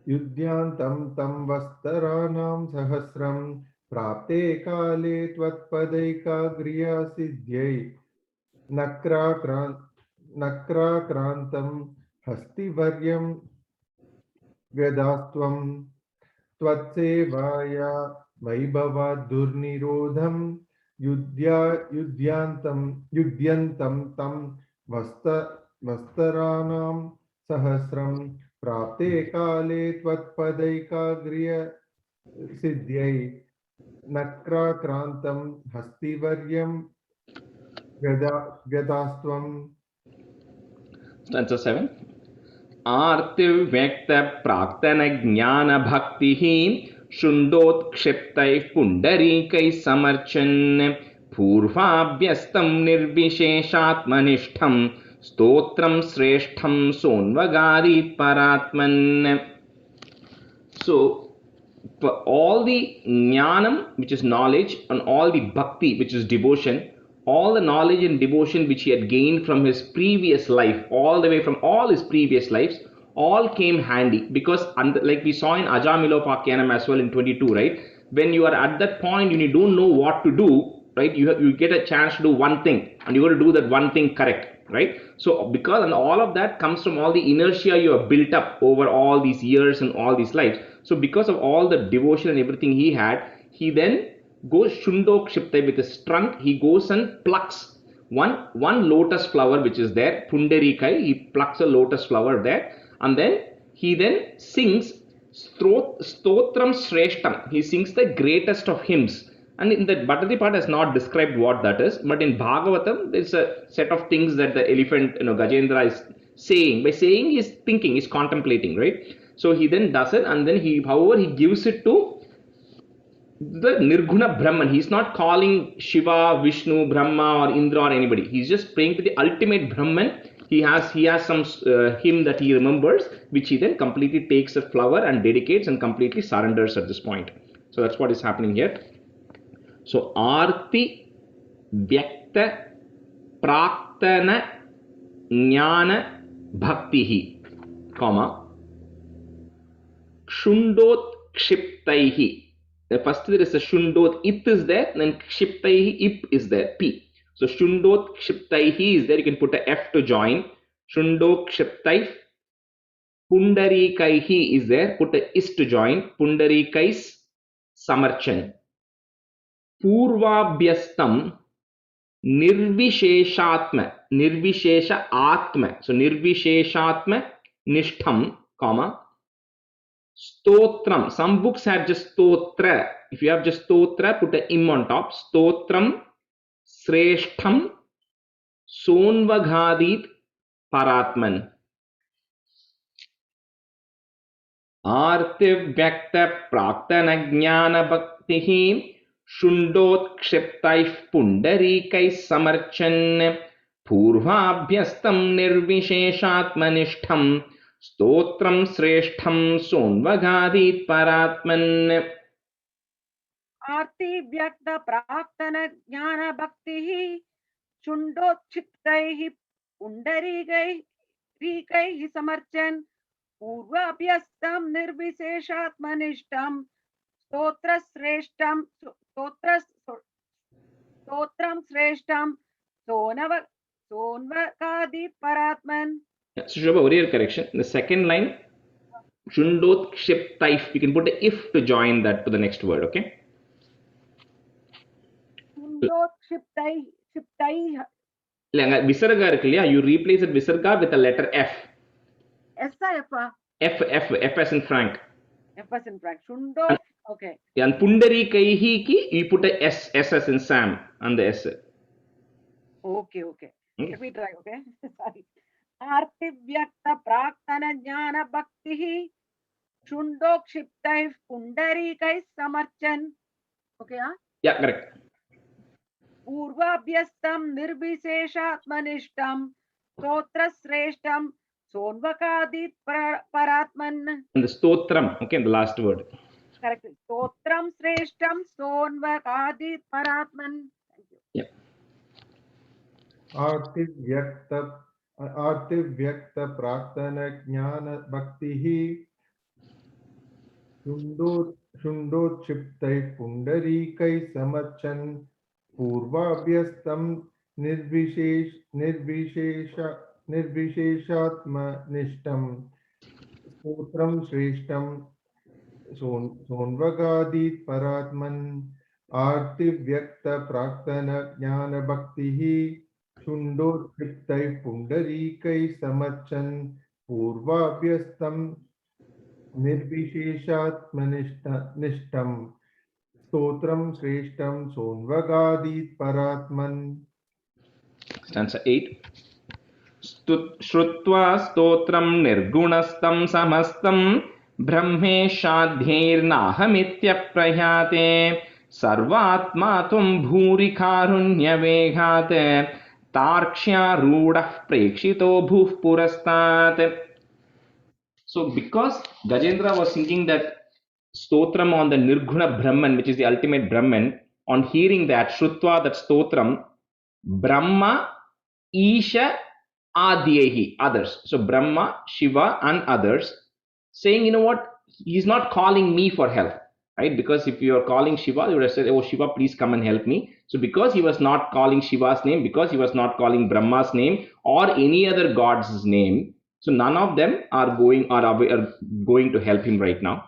Yudhyantam tam Vastaranam Sahasram Prapte Kale Tvatpadaikagriya Siddhyai Nakrakrantam Hastivaryam Vyadastvam. Tvatsevaya Vaibhava Durnirodham Yudhyantam tam Vastaranam Sahasram Prapte Kale Tvatpadaikagriya Siddhyai Nakrakrantam Hastivaryam Vyadastvam. Stanza 7. Artivyakta Praktana Jnana Bhaktihi शुण्डोत्क्षिप्तैः पुण्डरीकैः समर्चन् पूर्वाभ्यस्तं निर्विशेषात्मनिष्ठं स्तोत्रं श्रेष्ठं सोन्वगादीत् परात्मन्. So for all the jnanam, which is knowledge, and all the bhakti, which is devotion, all the knowledge and devotion which he had gained from his previous life, all the way from all his previous lives, all came handy. Because like we saw in Ajamilopakhyanam as well in 22, right? When you are at that point and you don't know what to do, right? You get a chance to do one thing, and you got to do that one thing correct, right? So because, and all of that comes from all the inertia you have built up over all these years and all these lives. So because of all the devotion and everything he had, he then goes Shundokshiptai with his trunk. He goes and plucks one lotus flower which is there, Pundarikai. He plucks a lotus flower there, and then he then sings Stotram Shreshtam. He sings the greatest of hymns. And in the Bhattacharya part has not described what that is, but in Bhagavatam there's a set of things that the elephant, Gajendra is saying. By saying, he's thinking, he's contemplating, right? So he then does it, and then however, he gives it to the Nirguna Brahman. He's not calling Shiva, Vishnu, Brahma, or Indra or anybody. He's just praying to the ultimate Brahman. He has some hymn that he remembers, which he then completely takes a flower and dedicates and completely surrenders at this point. So that's what is happening here. So Arti Vyakta Praktana Jnana Bhaktihi, comma Shundot Kshiptaihi. First there is a Shundot it is there, then Kshiptaihi ip is there, p. So Shundot Kshiptaihi is there, you can put a f to join. Shundot Kshiptai. Pundarikaihi is there, put a is to join. Pundarikais Samarchan. Purvabhyastam Nirvisheshatma, Nirvishesha Atma. So Nirvisheshatma Nishtham, comma Stotram. Some books have just Stotra. If you have just Stotra, put a im on top. Stotram Sreshtham Sonvaghadit Paratman. Artivyakta Praktana Jnana Bhaktihi Shundot Kshiptaih Pundarikais Samarchan Purvabhyastam Nirvisheshatmanishtham Stotram Sreshtham Sonvaghadit Paratman. Arti Vyakta Praktana Jnana Bhaktihi Shundokshiptaihi Pundarikaihi Samarchan Purvabhyastam Nirvisheshatmanishtam Stotram Sreshtam Sonvakadit Paratman. So Shobha, one correction. In the second line, Shundot Kshiptaif, you can put a if to join that to the next word, okay? Shundokshiptai. Visarga irukku illaya, you replace it Visarga with a letter F. F as in Frank. F as in Frank. Shundok. Okay. And Pundarikaihi ki, you put a S as in Sam and the S. Okay. Let me try, okay? Sorry. Artivyakta Praktana Jnana Bhaktihi Shundokshiptai Pundarikais Samarchan. Okay, huh? Yeah, correct. Purvabhyastam Nirvisheshatmanishtam Stotra Sreshtam Sonvakadit Paratman. And the Stotram, okay, the last word. Correct. Stotram Sreshtam Sonvakadit Paratman. Thank you. Yeah. Artivyakta Praktana Jnana Bhaktihi Shundotshiptai Pundarikais Samarchan Purvabhyastam Nirvisheshatma Nishtam Stotram Sreshtam Sonvagadit Paratman. Artivyakta Praktana Jnana Bhaktihi Shundotshiptai Pundarikais Samarchan Purvabhyastam Nirvisheshatmanishtam Stotram Sreshtam Sonvagadit Paratman. Stanza 8. Shrutva Stotram Nirgunastam Samastam ब्रह्मेशाध्यैर्नाहमित्यप्रयाते सर्वात्मा त्वं भूरि कारुण्यवेगात् तार्क्ष्यारूढः प्रेक्षितो भूः पुरस्तात्. So because Gajendra was singing that stotram on the Nirguna Brahman, which is the ultimate Brahman, on hearing that, Shrutva, that stotram, Brahma, Isha, Adyehi, others. So Brahma, Shiva and others saying, you know what, he's not calling me for help, right? Because if you are calling Shiva, you would have said, oh Shiva, please come and help me. So because he was not calling Shiva's name, because he was not calling Brahma's name or any other god's name, so none of them are going to help him right now.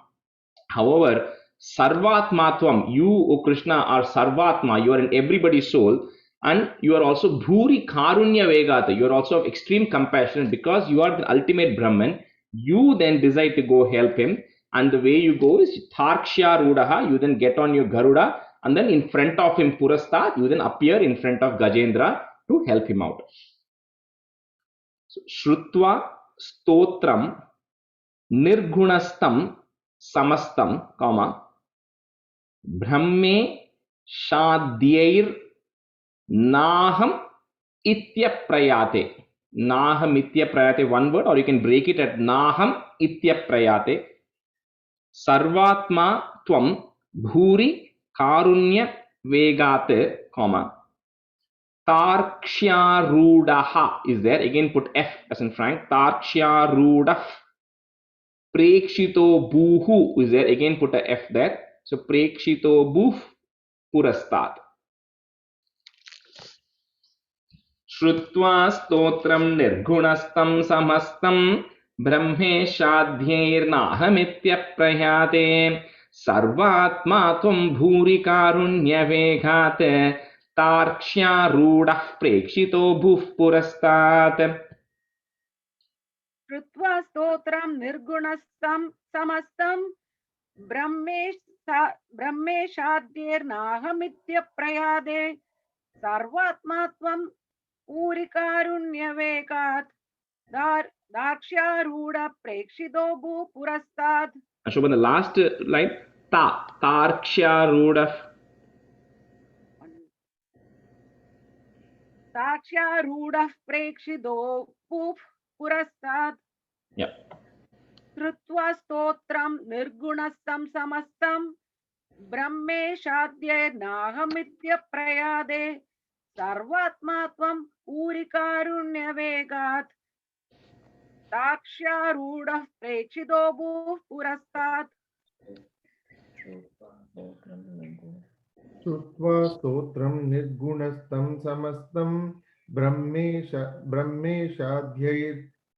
However, Sarvatmatvam, you, O Krishna, are Sarvatma, you are in everybody's soul, and you are also Bhuri Karunya Vegata, you are also of extreme compassion. Because you are the ultimate Brahman, you then decide to go help him, and the way you go is Tharkshya Rudaha, you then get on your Garuda, and then in front of him Purastat, you then appear in front of Gajendra to help him out. So, Shrutva Stotram Nirgunastam Samastam, comma, Brahme Shadyair Naham Ityaprayate. Naham Ityaprayate, one word, or you can break it at Naham Ityaprayate. Sarvatma Tvam Bhuri Karunya Vegate, comma, Tarksharudaha is there. Again put F as in Frank. Tarksharudah. Prekshito Bhuhu is there. Again put a F there. So Prekshito Bhuh Purastat. Shrutva Stotram Nirgunastam Samastam Brahmeshadhyirnahamityprayate Sarvatma Tvam Bhuri Karunya Vegat Tarksharudah Prekshito Bhuh Purastat. Shrutva stotram nirgunastam samastam brahmeshadhyirnahamityprayade sarvatmatvam purikarunyvekat daksharuda prekshito bhu purastat. Ashobhan, the last line, Tarksharudah. Daksharuda prekshito bhu purastat. Yeah. Shrutva stotram nirgunastam samastam brahmeshadhyirnahamityprayade sarvatmatvam purikarunyvegat daksharudah prekshito bhu purastat. Shrutva stotram nirgunastam samastam brahmeshadhyair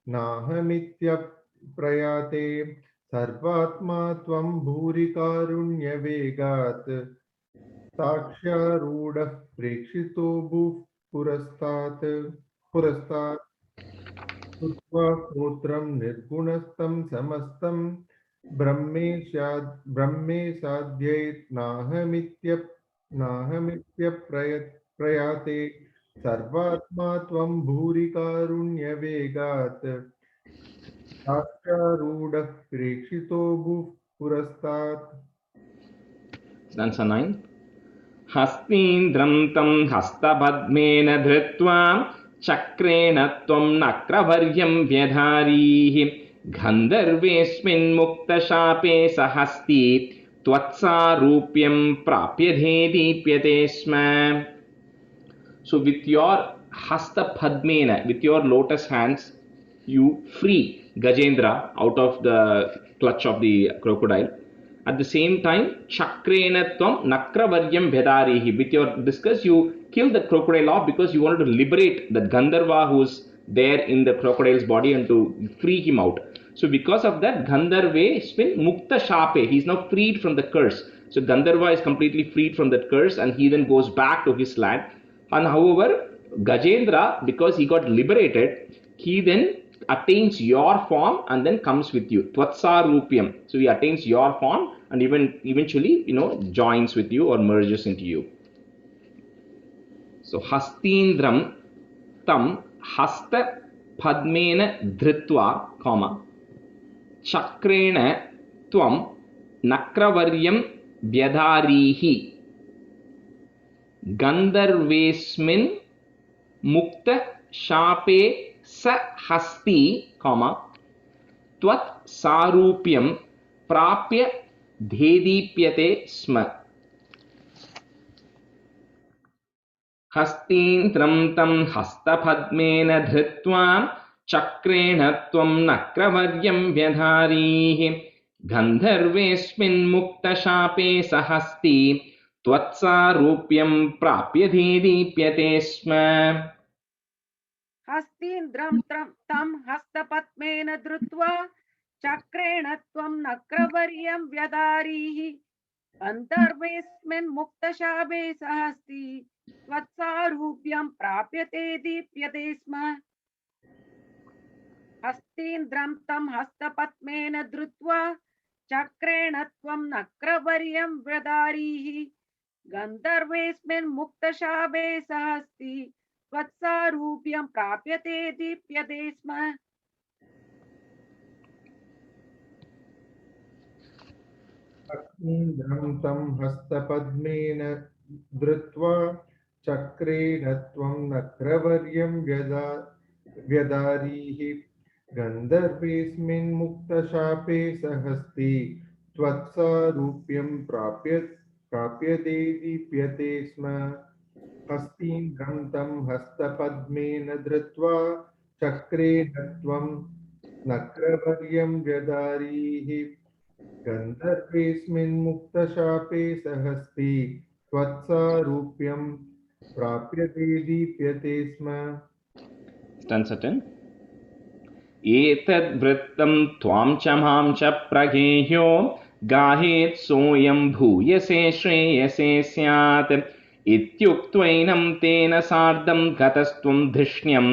nahamityprayate sarvatma tvam bhuri karunya vegat taksharudah prekshito bhuh purastat. Shrutva stotram nirgunastam samastam brahmesadhyait nahamityprayate sarvatma tvam bhuri karunya vegat taksharudah prekshito bhuh purastat. Stanza 9. Hastindram tam hastabadmena dhritva chakrena tvam nakravaryam vyadharihi gandharvesmin mukta shape sahasti tvatsarupyam prapyadhe dipyate sma. So with your hasta padmena, with your lotus hands, you free Gajendra out of the clutch of the crocodile. At the same time, chakrena tvam nakravaryam bhedarihi, with your discus you kill the crocodile off because you wanted to liberate that Gandharva who's there in the crocodile's body and to free him out. So because of that, Gandharve spin mukta shape, he is now freed from the curse. So Gandharva is completely freed from that curse and he then goes back to his land. And however, Gajendra, because he got liberated, he then attains your form and then comes with you. Tvatsarupyam. So he attains your form and even eventually, joins with you or merges into you. So Hastindram tam hasta padmena dhritva, comma, chakrena त्वं नक्रवर्यं व्यधारीहि गन्धर्वेस्मिन् मुक्त शापे स हस्ति comma त्वत् सारूप्यं प्राप्य देदीप्यते स्म हस्तीन्द्रं तं हस्तपद्मेन धृत्वा चक्रेण त्वं नक्रवर्यं व्यधारीः गन्धर्वेऽस्मिन् मुक्तशापे स हस्ति त्वत्सारूप्यं प्राप्य देदीप्यते स्म हस्तीन्द्रं तं हस्तपद्मेन धृत्वा चक्रेण त्वं नक्रवर्यं व्यधारीः गन्धर्वेऽस्मिन् मुक्तशापे स हस्ति त्वत्सारूप्यं प्राप्यते दीप्यते स्म हस्तीन्द्रं तं हस्तपद्मेन धृत्वा चक्रेण त्वं नक्रवर्यं व्यधारीः गन्धर्वेऽस्मिन् मुक्तशापे स हस्ति त्वत्सारूप्यं प्राप्यते दीप्यते स्म हस्तीन्द्रं तं हस्तपद्मेन धृत्वा चक्रेण त्वं नक्रवर्यं व्यधारीः गन्धर्वेऽस्मिन् मुक्तशापे स हस्ति त्वत्सारूप्यं प्राप्यते दीप्यते स्म हस्तीन्द्रं तं हस्तपद्मेन धृत्वा चक्रेण त्वं नक्रवर्यं व्यधारीः गन्धर्वेऽस्मिन् मुक्तशापे स हस्ति त्वत्सारूप्यं प्राप्यते दीप्यते स्म stanza 10 एतद् वृत्तं त्वां च मां च प्रगेह्यो गाहेत् सोऽयं भूयसे श्रेयसे स्यात् इत्युक्त्वैनं तेन सार्धं गतस्त्वं धिष्ण्यं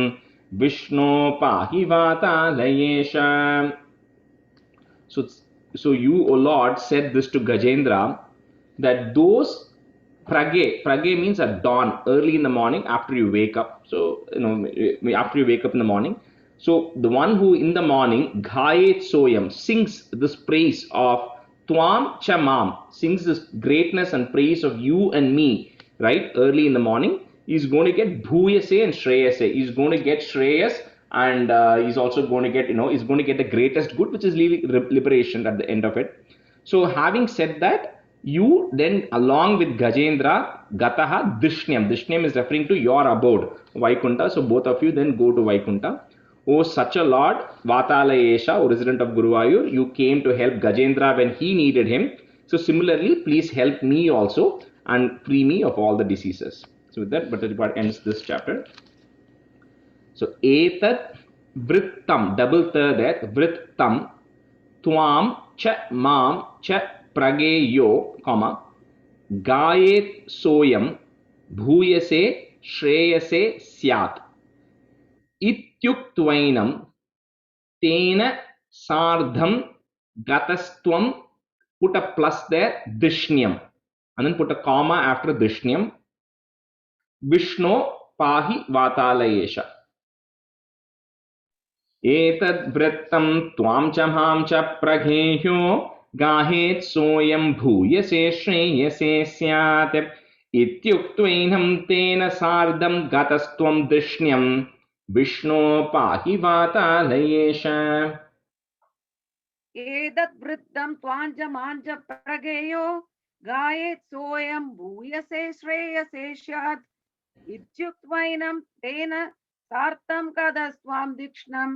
विष्णो पाहि वातालयेश So you, O Lord, said this to Gajendra, that those prage means at dawn, early in the morning, after you wake up. So, after you wake up in the morning. So the one who in the morning, Ghayet Soyam, sings this praise of Twam Chamam, sings this greatness and praise of you and me, right? Early in the morning, he's going to get Bhuyase and Shreyase. He's going to get Shreyas, and he's also going to get, he's going to get the greatest good, which is liberation at the end of it. So having said that, you then, along with Gajendra, Gataha Dishnyam. Dishnyam is referring to your abode, Vaikunta. So both of you then go to Vaikunta. O such a Lord, Vatalayesha, O resident of Guruvayur, you came to help Gajendra when he needed him. So similarly, please help me also and free me of all the diseases. So with that, Bhattacharya ends this chapter. So etat vrittam, double third there, vrittam tvam cha mam cha prageyo, comma, gayet soyam bhuyase shreyase syat ityuktvainam tena sardham gatastvam, put a plus there, dishnyam, and then put a comma after dishnyam, Vishnu pahi vatalayesha. एतद् वृत्तं त्वां च मां च प्रगेह्यो गाहेत् सोऽयं भूयसे श्रेयसे स्यात् इत्युक्त्वैनं तेन सार्धं गतस्त्वं दृष्ण्यं विष्णो पाहि वातालयेश एतद् वृत्तं त्वां च मां च प्रगेयो गायेत् सोऽयं भूयसे श्रेयसे स्यात् इत्युक्त्वैनं तेन सार्धं गतस्त्वं दीक्ष्ण्यं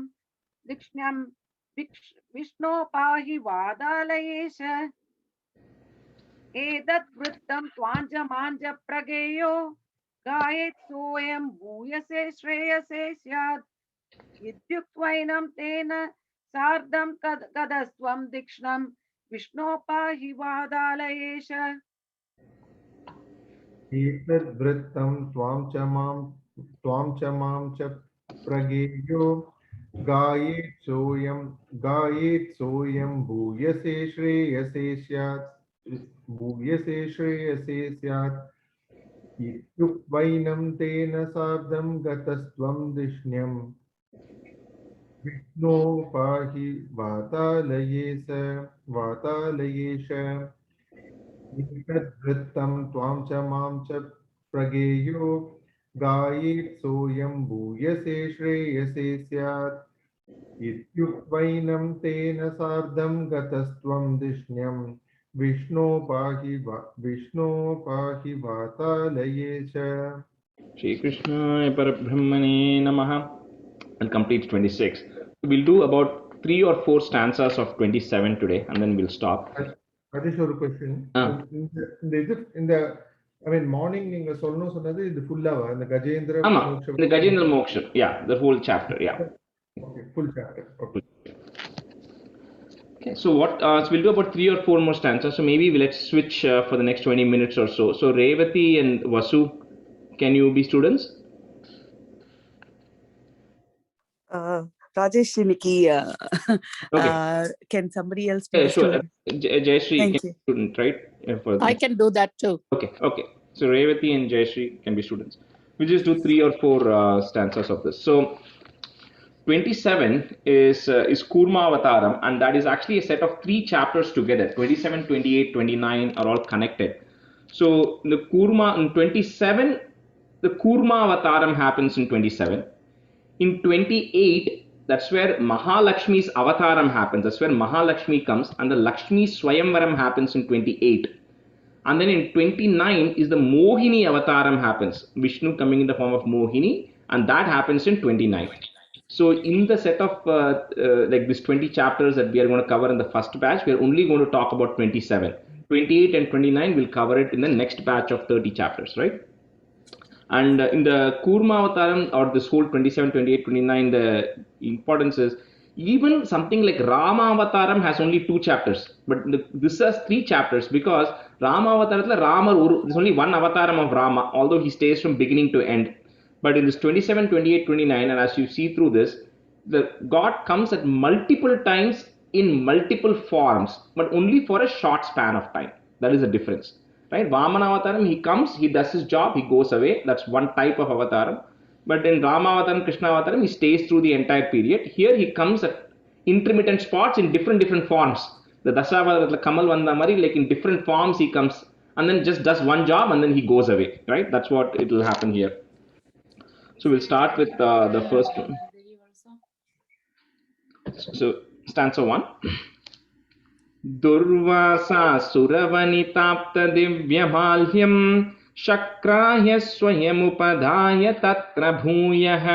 विष्णो पाहि वातालयेश एतद् वृत्तं त्वां च मां च प्रगेयो गायेत् सोऽयं भूयसे श्रेयसे स्यात् इत्युक्त्वैनं तेन सार्धं गतस्त्वं दीक्ष्णं विष्णो पाहि वातालयेश एतद् वृत्तं त्वां च मां च प्रगेह्यो गायेत् सोऽयं भूयसे श्रेयसे स्यात् इत्युक्त्वैनं तेन सार्धं गतस्त्वं दिष्ण्यम् विष्णो पाहि वातालयेश एतद्वृत्तं त्वां च मां च प्रगेयो गायेत् सोऽयं भूयसे श्रेयसे स्यात् इत्युक्त्वैनं तेन सार्धं गतस्त्वं धिष्ण्यं विष्णो पाहि वातालये च. Shri Krishna Parabrahmane Namaha. And completes 26. We'll do about 3 or 4 stanzas of 27 today, and then we'll stop. Additional question. In the I mean morning நீங்க சொல்லணும் சொன்னது இது ஃபுல்லாவா இந்த கஜேந்திர Ama, மோட்சம் the Gajendra Moksha, yeah, the whole chapter, yeah. Okay, full chapter. Okay. Okay, so so we'll do about 3 or 4 more stanzas. So maybe let's switch for the next 20 minutes or so. So Revati and Vasu, can you be students? Rajesh Niki, Okay. can somebody else be Yeah, the sure. student? Jayashree Thank can you. be student, right? I can do that too. Okay. So Revati and Jayashree can be students. We'll just do 3 or 4 stanzas of this. So 27 is Kurma Avataram, and that is actually a set of 3 chapters together. 27, 28, 29 are all connected. So the Kurma in 27, the Kurma Avataram happens in 27. In 28, that's where Mahalakshmi's Avataram happens. That's where Mahalakshmi comes, and the Lakshmi Swayamvaram happens in 28. And then in 29 is the Mohini Avataram happens. Vishnu coming in the form of Mohini, and that happens in 29. So in the set of like these 20 chapters that we are going to cover in the first batch, we are only going to talk about 27. 28 and 29 we'll cover it in the next batch of 30 chapters, right? And in the Kurma Avataram, or this whole 27, 28, 29, the importance is even something like Rama Avataram has only 2 chapters, but this has 3 chapters because Rama Avataram, there's only one Avataram of Rama, although he stays from beginning to end. But in this 27, 28, 29, and as you see through this, the God comes at multiple times in multiple forms, but only for a short span of time. That is the difference. Right? Vamana Avataram, he comes, he does his job, he goes away. That's one type of Avataram. But in Rama Avataram, Krishna Avataram, he stays through the entire period. Here he comes at intermittent spots in different forms. The Dasavataram, Kamal Vandamari, like in different forms he comes and then just does one job and then he goes away. Right? That's what it will happen here. So we'll start with the first one. So stanza 1. Durvasa suravanitāpta divyamālyam shakrāya swayamupadhāya tatra bhūyah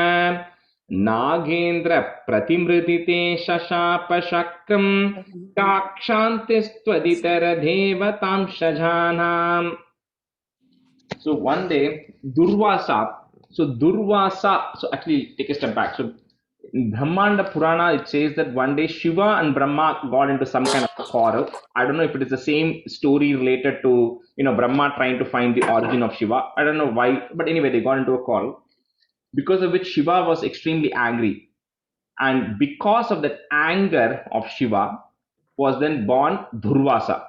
Nagendra pratimridite shashāpa shakram kakshantistvaditara devatam shajānām. So one day Durvasa, so actually take a step back. So in Brahmanda Purana, it says that one day Shiva and Brahma got into some kind of quarrel. I don't know if it is the same story related to, Brahma trying to find the origin of Shiva. I don't know why, but anyway, they got into a quarrel, because of which Shiva was extremely angry. And because of that anger of Shiva was then born Durvasa.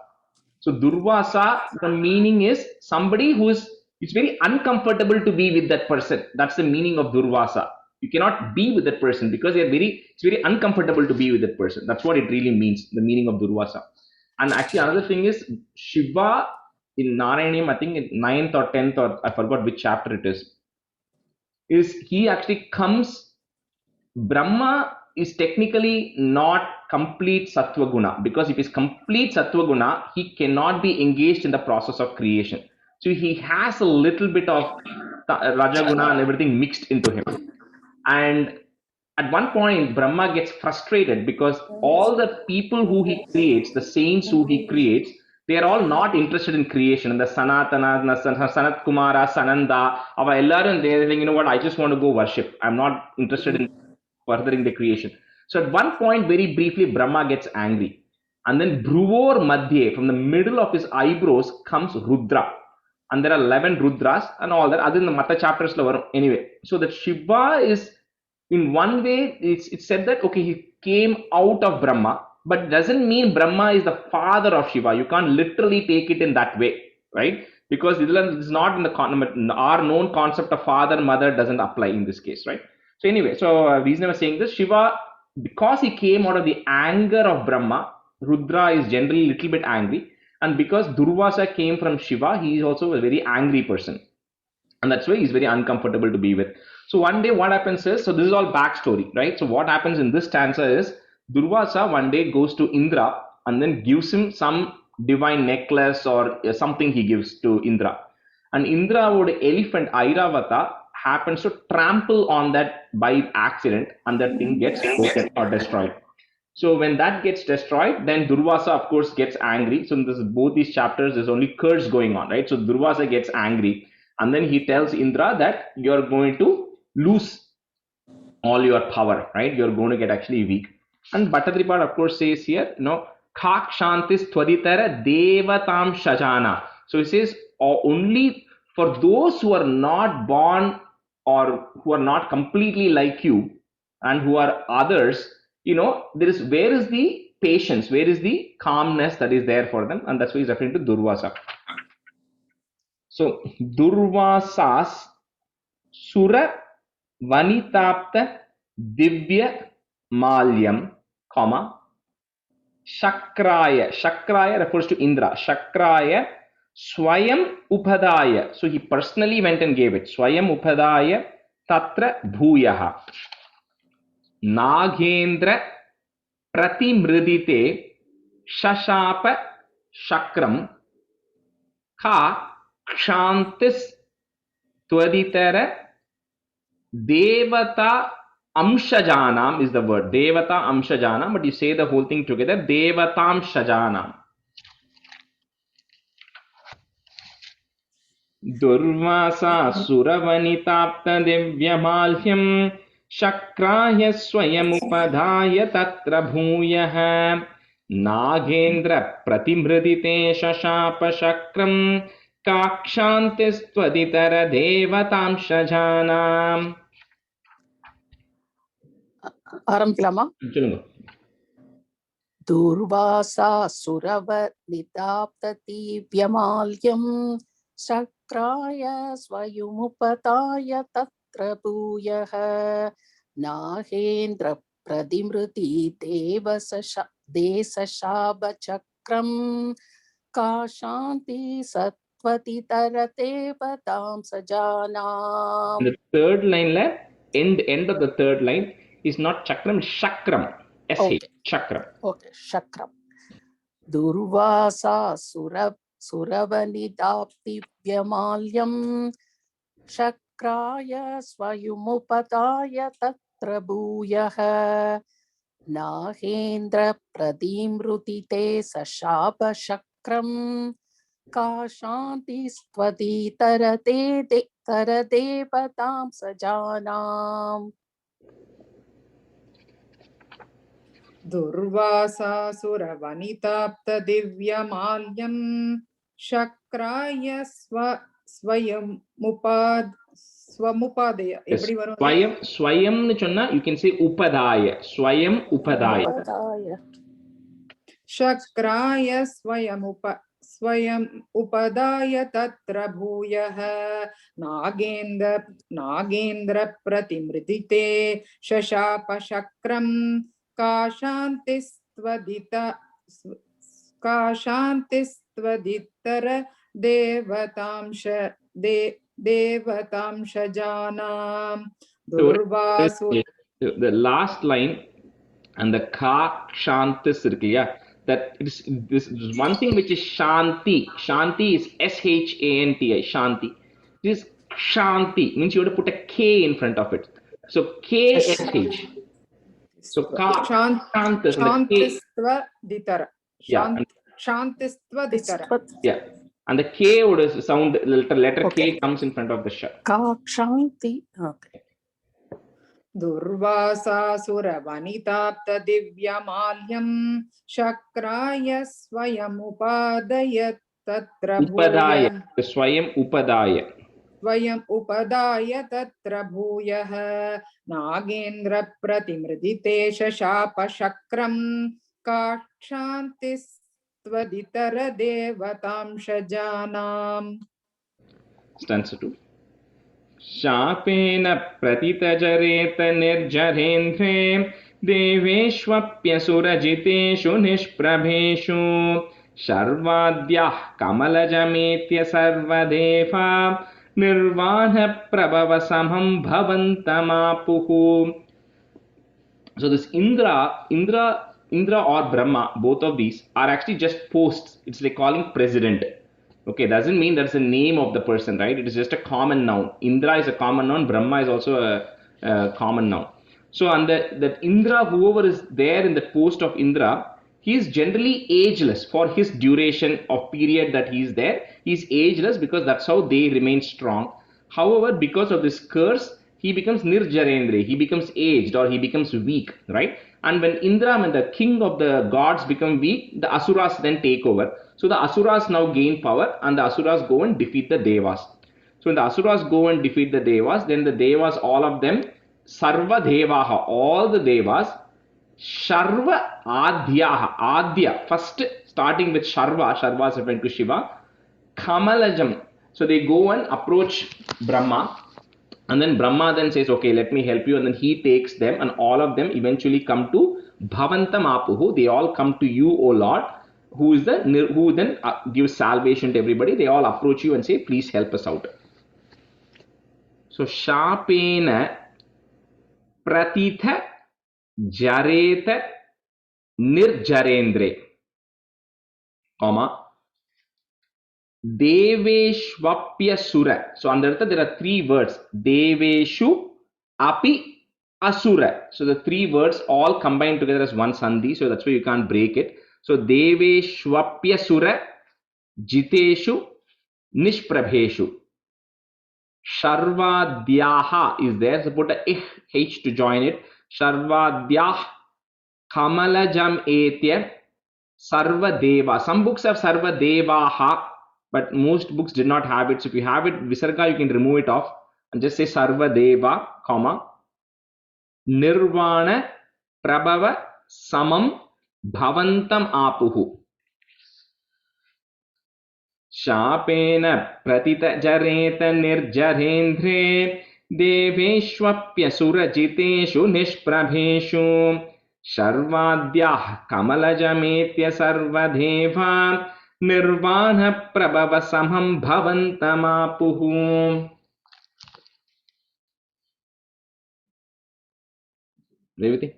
So Durvasa, the meaning is somebody it's very uncomfortable to be with that person. That's the meaning of Durvasa. You cannot be with that person because it's very uncomfortable to be with that person. That's what it really means, the meaning of Durvasa. And actually another thing is Shiva in Narayanam, I think in 9th or 10th, or I forgot which chapter it is he actually comes. Brahma is technically not complete Sattva Guna, because if he's complete Sattva Guna, he cannot be engaged in the process of creation. So he has a little bit of Raja Guna and everything mixed into him. And at one point, Brahma gets frustrated because all the people who he creates, the saints who he creates, they are all not interested in creation. And the Sanatana, Sanat Kumara, Sananda, they're saying, you know what, I just want to go worship. I'm not interested in furthering the creation. So at one point, very briefly, Brahma gets angry. And then Bruvor Madhye, from the middle of his eyebrows, comes Rudra. And there are 11 Rudras and all that. Other than the Mata chapters, anyway. So that Shiva is, in one way, it's said that, okay, he came out of Brahma, but it doesn't mean Brahma is the father of Shiva. You can't literally take it in that way, right? Because it's not in our known concept of father, mother doesn't apply in this case, right? So anyway, reason I was saying this, Shiva because he came out of the anger of Brahma, Rudra is generally a little bit angry. And because Durvasa came from Shiva, he is also a very angry person. And that's why he's very uncomfortable to be with. So one day what happens is, so this is all backstory, right? So what happens in this stanza is, Durvasa one day goes to Indra and then gives him some divine necklace or something he gives to Indra. And Indra would elephant Airavata happens to trample on that by accident, and that thing gets broken or destroyed. So when that gets destroyed, then Durvasa of course gets angry. So in this, both these chapters, there's only curse going on, right? So Durvasa gets angry, and then he tells Indra that you're going to lose all your power, right? You're going to get actually weak. And Bhattatripad of course says here, Khak Shantis Twaditara Devatam Shajana. So he says, only for those who are not born or who are not completely like you and who are others, there is, where is the patience, where is the calmness that is there for them? And that's why he's referring to Durvasa. So Durvasas Sura Vanitapta Divya Malyam, comma, Shakraya. Shakraya refers to Indra. Shakraya Swayam Upadaya. So he personally went and gave it. Swayam Upadaya Tatra Bhuyaha. Nagendra Pratimridite Shashapa Shakram Ka Kshantis Twaditara Devata Amshajanam is the word. Devata Amshajanam, but you say the whole thing together. Devatam Shajanam. Durvasa Suravanitapta Divyamalhyam Shakraya Swayamupadaya Tatra Bhuyaha Nagendra Pratimridite Shashapa Shakram Kakshantis Twaditara Devatam Shajanam. ஆரம்பிக்கலாமா? சொல்லுங்க. துர்வாசா சுரவ நிதாப்தீவ்யமால்யம் சக்ராய ஸ்வயமுபதாய தத்ர பூயः நாகேந்திர பிரதிமிருதி தேசசாப சக்ரம் காஷாந்தி சத்வதி தரதே பதாம் சஜானாம். The third line, end of the third line is not Chakram, Shakram. SH, Okay. Chakram. Okay, Shakram. Durvasa Suravanidapivyamalyam Shakraya Swayumupadaya Tatra Bhuyaha Nahendra Pradimrutite Sashapa Shakram Kashanti Stvadi Tarade Patam Sajanam. Durvasasura vanitapta divyamalyam shakraya swamupadaya. எப்படி வரும்? Swayamnu சொன்னா you can say Upadaya. Swayam Upadaya. Shakraya swayam upadaya tatra bhuyah nagendra pratimridite shashapa shakram kashantistvaditara devatamsha janam. Durvasu. The last line and the Ka Shantis irukya, that this is one thing which is Shanti. Shanti is SHANTI. Shanti. This Shanti means you have to put a K in front of it. So KSH. So Ka Shantis. Shantistvaditara. Shantistvaditara. Yeah. And the K would sound, letter Okay. K comes in front of the Sh. Kakshanti. Okay. Durvasasura vanitapta divyamalyam shakraya swayamupadaya tatra Upadaya. bhuyah. Swayam Upadaya. Svayam upadaya tatra bhuyah nagendra pratimridite shashapa shakram kakshantistvaditara devatamsha janam. Stanza 2. Shapena pratitajareta nirjarendre देवेष्वप्यसुरजितेषु निष्प्रभेषु शर्वाद्याः कमलजमेत्य सर्वदेवा निर्वाणप्रभवसमं भवन्तमापुः. So this Indra or Brahma, both of these are actually just posts. It's like calling president. Okay, doesn't mean that's the name of the person, right? It is just a common noun. Indra is a common noun. Brahma is also a common noun. So, and that Indra, whoever is there in the post of Indra, he is generally ageless for his duration of period that he is there. He is ageless because that's how they remain strong. However, because of this curse, he becomes nirjarendra. He becomes aged or he becomes weak, right? And when Indra, when the king of the gods become weak, the Asuras then take over. So the Asuras now gain power and the Asuras go and defeat the Devas. So when the Asuras go and defeat the Devas, then the Devas, all of them, Sarva Devaha, all the Devas, Sharva Adhyaha, Adhya, first starting with Sharva, Sharva is referring to Shiva, Kamalajam. So they go and approach Brahma. And then Brahma then says, okay, let me help you. And then he takes them and all of them eventually come to Bhavantam Apuhu. They all come to you, O Lord, who then gives salvation to everybody. They all approach you and say, please help us out. So, Shapena Pratitha Jareta Nirjarendre, comma, Deveshwapya Sura. So under that there are three words. Deveshu Api Asura. So the three words all combined together as one sandhi. So that's why you can't break it. So Deveshwapya Sura Jiteshu Nishprabheshu. Sharvadhyaha is there. So put a H to join it. Sharvadhyah Kamalajam Etya Sarvadeva. Some books have Sarvadevaha, but most books did not have it. So if you have it, Visarga, you can remove it off and just say Sarvadeva, comma, Nirvana Prabhava Samam Bhavantam Apuhu. Shapena Pratita Jareta Nirjarendre Deveshwapya Surajiteshu Nishprabheshu Sharvadyah Kamalajamethya Sarvadeva Nirvana Prabhava Samam Bhavantamapuhu. Revati?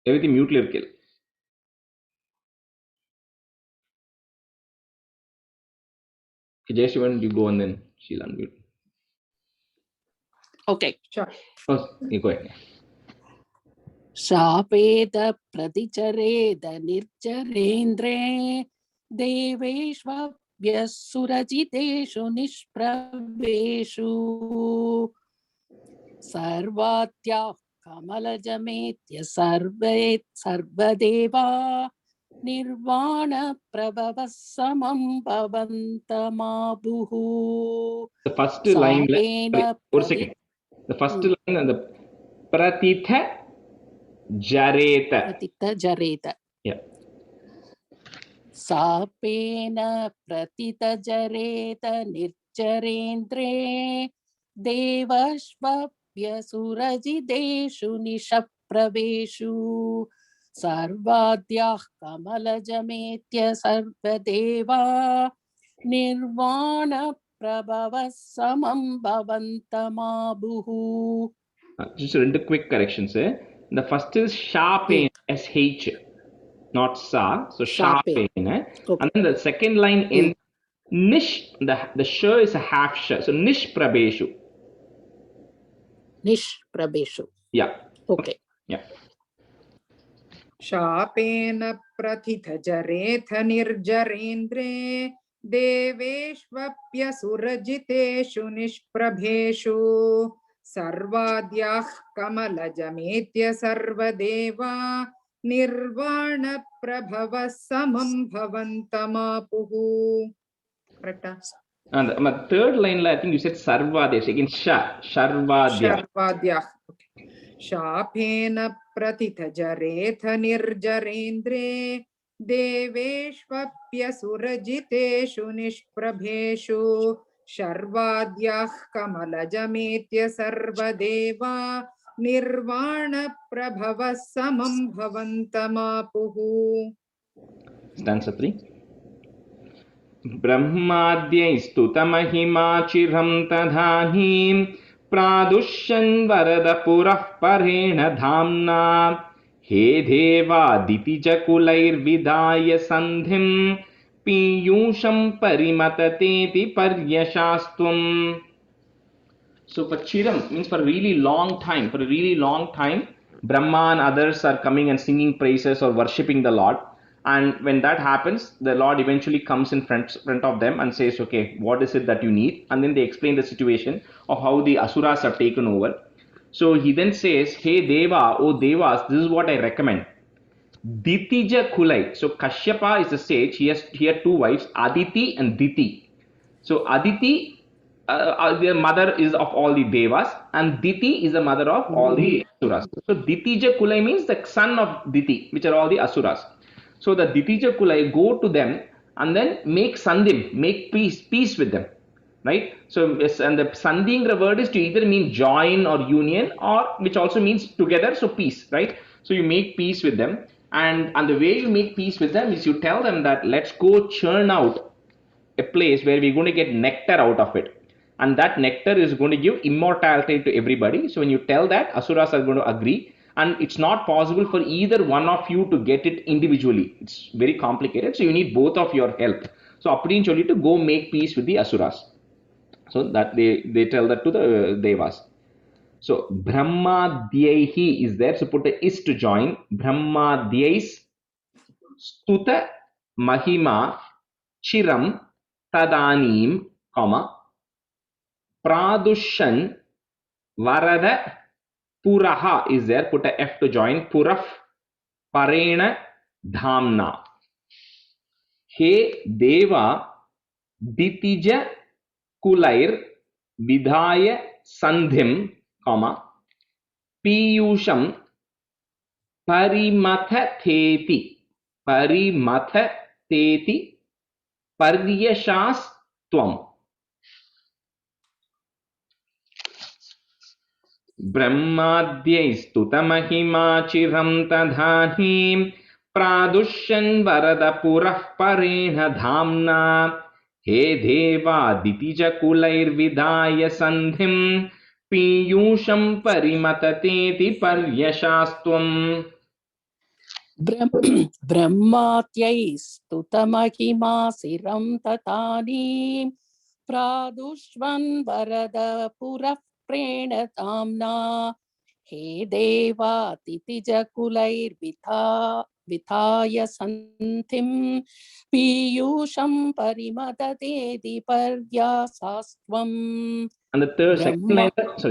Revati mute irkil. Jai Shivan, you go and then she'll unmute. Okay. Sure. Oh, you go ahead. शापेद प्रतिचरेद निर्जरेन्द्रे देवेष्वप्यसुरजितेषु निष्प्रभेषु सर्वात्याः कमलजमेत्य सर्वदेवा निर्वाणप्रभवः समं भवन्तमापुः. The first line, one second. The first line and the Pratitha Jareta. Pratitha Jareta. Yeah. Sapena Pratitha Jareta Nirjarendre Devashvapya Surajideshu Nishapraveshu Sarvadyah Kamalajametya Sarvadeva Nirvana Prabhava Samam Bhavantamabuhu. Just a quick corrections. The first is Shapen, S-H, not Sa. So Shapen. Okay. And then the second line in Nish, the Sh is a half Sh. So Nish Prabheshu. Nish Prabheshu. Yeah. Okay. Yeah. Shapena Pratitha Jaretha Nirjarendre Deveshvapya Surajiteshu Nishprabheshu Sarvadyah Kamalajametya Sarvadeva Nirvana Prabhava Samam Bhavantamapuhu. Correct? And the third line, I think you said Sarvadya. Again, Sharvadya. Sharvadya. Okay. Shapena Pratitha Jaretha Nirjarendre Deveshvapya Surajiteshu Nishprabheshu शर्वाद्याः कमलजमेत्य सर्वदेवा निर्वाणप्रभवः समं भवन्तमापुः. Stanza 3. ब्रह्माद्यैस्तुतमहिमा चिरं तदानीं प्रादुष्यन् वरदपुरः परेण धाम्ना हे देवादितिजकुलैर्विदाय सन्धिं पीयूषं परिमततेति पर्यशास्त्वम्. So for chiram means for a really long time, Brahma and others are coming and singing praises or worshipping the Lord. And when that happens, the Lord eventually comes in front of them and says, okay, what is it that you need? And then they explain the situation of how the Asuras have taken over. So he then says, hey Deva, oh Devas, this is what I recommend. Ditija Kulai. So Kashyapa is a sage. He had two wives, Aditi and Diti. So Aditi, the mother is of all the Devas, and Diti is the mother of all the Asuras. So Ditija Kulai means the son of Diti, which are all the Asuras. So the Ditija Kulai go to them and then make Sandhim, make peace with them, right? So yes, and the Sandhingra word is to either mean join or union, or which also means together, so peace, right? So you make peace with them, and the way you make peace with them is you tell them that let's go churn out a place where we're going to get nectar out of it. And that nectar is going to give immortality to everybody. So when you tell that, Asuras are going to agree. And it's not possible for either one of you to get it individually. It's very complicated. So you need both of your help. So Appadin Choli to go make peace with the Asuras. So that they tell that to the Devas. So Brahma Dhyaihi is there. So put a is to join. Brahma Dhyais Stuta Mahima Chiram Tadanim, Pradushan Varada Puraha is there. Put a F to join. Puraf Parena Dhamna. He Deva Ditija Kulair Vidhaya Sandhim, Piyusham Parimatha Theti Paryashastvam. Brahmadyaistutamahima chiram tadhanim pradushyan varadapurah parena dhamna he deva ditija kulairvidaya sandhim piyusham parimatateti paryashastvam. ब्रह्मात्यैस्तुतमहिमा सिरं ततानीं प्रादुष्वन् वरदपुरः प्रेणताम्ना हे देवातिथिजकुलैर्विधाय सन्धिं पीयूषं परिमततेति पर्यासास्त्वम्. And the third,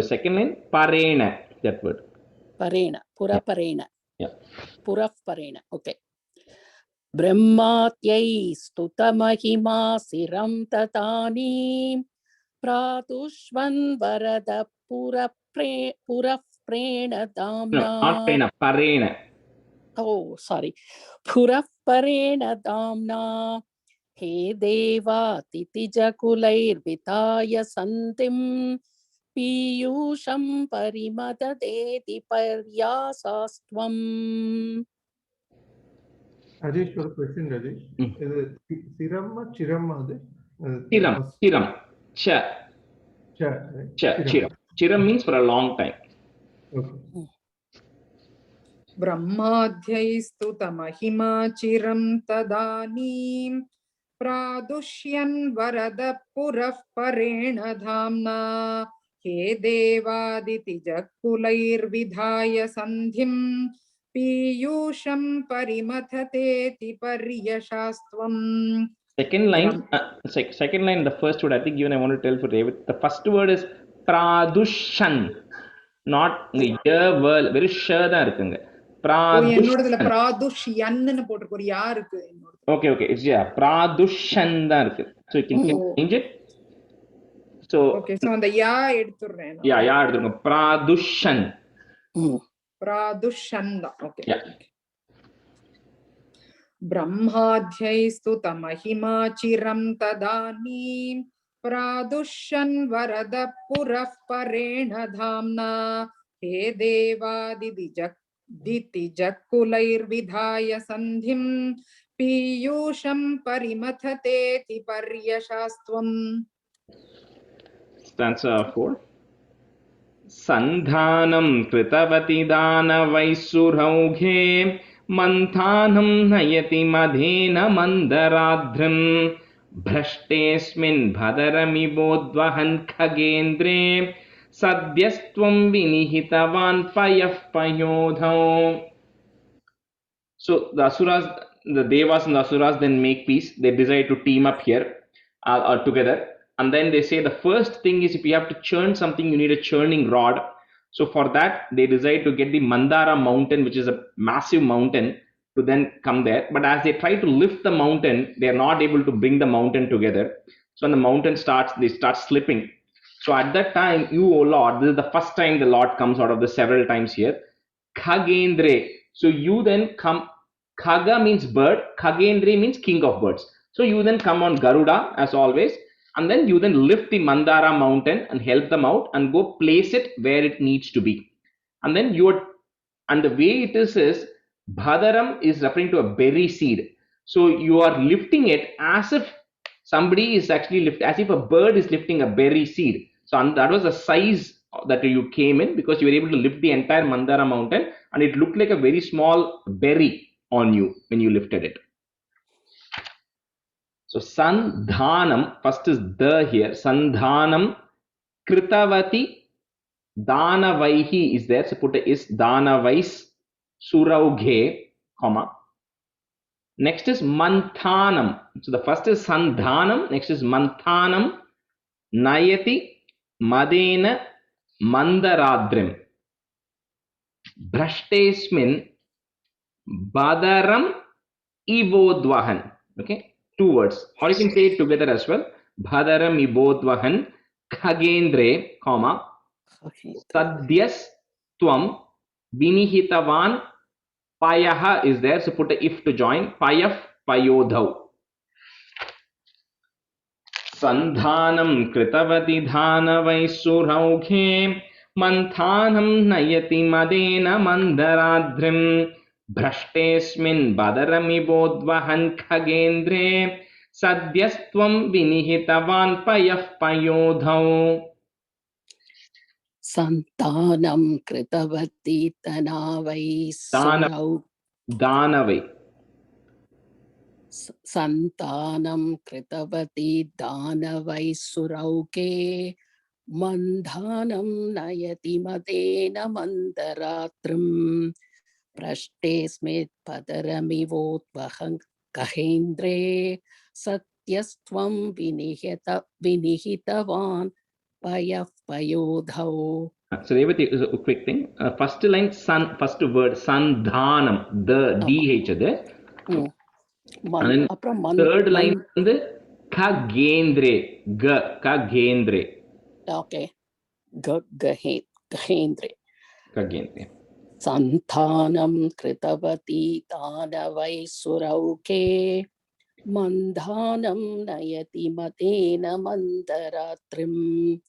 second line, parena, that word. Parena, puraparena. Yeah. Purafparena, okay. Brahmatyaistutamahima siram tatanim pratushvan varada purafprena damna. No, not prena, parena. Oh, sorry. Purafparena damna he deva titijakulairvitaya santim piyusham parimatadeti paryasastvam. Rajesh, for a question, Rajesh. Is it Siramma, Chiramma? Chiram. Chiram means for a long time. Okay. Brahmadhyaistutamahima chiram tadanim pradushyan varadapurah parena dhamna he devaditijakulairvidhaya sandhim piyusham parimathateti paryashastvam. Second line, the first word, I think even I want to tell for David. The first word is pradushan, not very sure da irukanga. என்னோடதுல பிராதுஷ்யன்னு போட்டுருக்கு, ஒரு யா இருக்கு என்னோட. Okay, it's pradushan da irukku. So you can change it. So okay, so அந்த யா எடுத்துறேன். யா எடுத்துங்க. Pradushan. Pradushan da. Okay. Yeah. Brahmadhyaistutamahima chiram tadanim प्रादुष्यन् वरदः पुरः परेण धाम्ना हे देवादितिजकुलैर्विधाय सन्धिं पीयूषं परिमथतेति पर्यशास्त्वम्. Stanza 4. Sandhanam kritavati danavaissuraughē manthanam nayati madhena mandaradhrim bhrashtesmin bhadaramibodvahan khagendre sadyastvam vinihitavan payah payodhau. So the asuras, the devas and the asuras then make peace. They decide to team up here together. And then they say the first thing is if you have to churn something, you need a churning rod. So for that, they decide to get the Mandara mountain, which is a massive mountain, to then come there. But as they try to lift the mountain, they are not able to bring the mountain together. So when the mountain starts, they start slipping. So at that time, you, O Lord, this is the first time the Lord comes out of the several times here. Khagendre. So you then come. Khaga means bird. Khagendre means king of birds. So you then come on Garuda as always. And then you then lift the Mandara mountain and help them out and go place it where it needs to be. And then and the way it is Bhadaram is referring to a berry seed. So you are lifting it as if somebody is actually as if a bird is lifting a berry seed. So that was the size that you came in, because you were able to lift the entire Mandara mountain and it looked like a very small berry on you when you lifted it. So Sandhanam, first is the here. Sandhanam Kritavati Danavaihi is there. So put a is Danavais Suraughe, comma. Next is Manthanam. So the first is Sandhanam, next is Manthanam Nayati Madena Mandaradrim Brashtesmin Badaram Ivodvahan. Okay. 2 words, or you can say it together as well. Bhadaram ibodvahan khagendre, comma, sadyas tvam vinihitavan payaha is there. So put a if to join. Payaf payodhau. Sandhanam kritavati dhanavaisuraughe manthanam nayati madena mandaradhrim Bhrashtesmin badarami khagendre sadyastvam vinihitavan payah payodhau. Santanam kritavati tanavai surau. Danavai. Santanam kritavati danavai surauke mandhanam nayati madena mandaratrim Prashte smit padaramivodvahang kahendre satyastvam vinihitavan payah payodhau. So Revati is a quick thing. First line, first word, Sandhanam, the DH there. And then third line, Khagendre, Khagendre. Okay. Khagendre. Khagendre. Santhanam kritavati tanavai surauke mandhanam nayati matena mandaratrim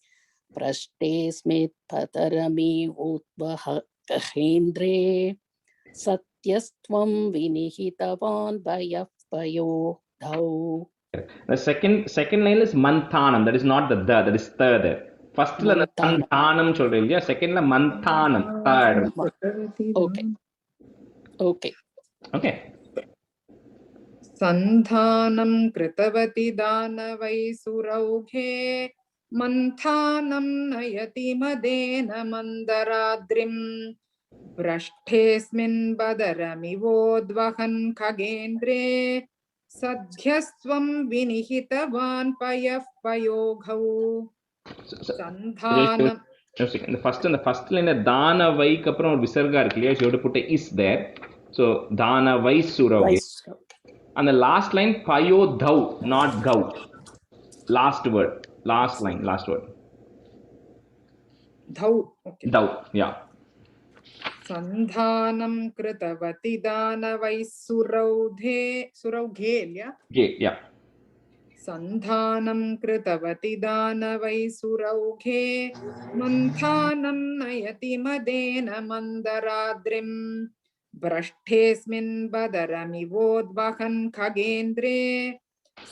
prashte smit patarami utvaha kahendre satyastvam vinihitavan payah payodhau. The second line is Manthanam. That is not the that is the there. First line Manthanam solrilla. Second line Manthanam. Third. Okay. Sandhanam kritavati danavai suraughē manthanam nayati madena mandaradrim brashtesmin badaramivodvahan khagendre sadhyastvam vinihitavan payah payodhau. Sandhanam. The first line Danavai kapram visarga irukku. So you have to put a is there. So Danavai suraughē. And the last line payodhau, not gau. Last word. Last line. Last word. Dhau. Okay. Dhau. Yeah. Sandhanam kritavati danavai suraughē. Yeah. Okay. Yeah. सन्धानं कृतवती दानवैसुरौघे मन्थानं नयति मदेन मन्दराद्रिम् भ्रष्टेऽस्मिन् बदरमिवोद्वहन् खगेन्द्रे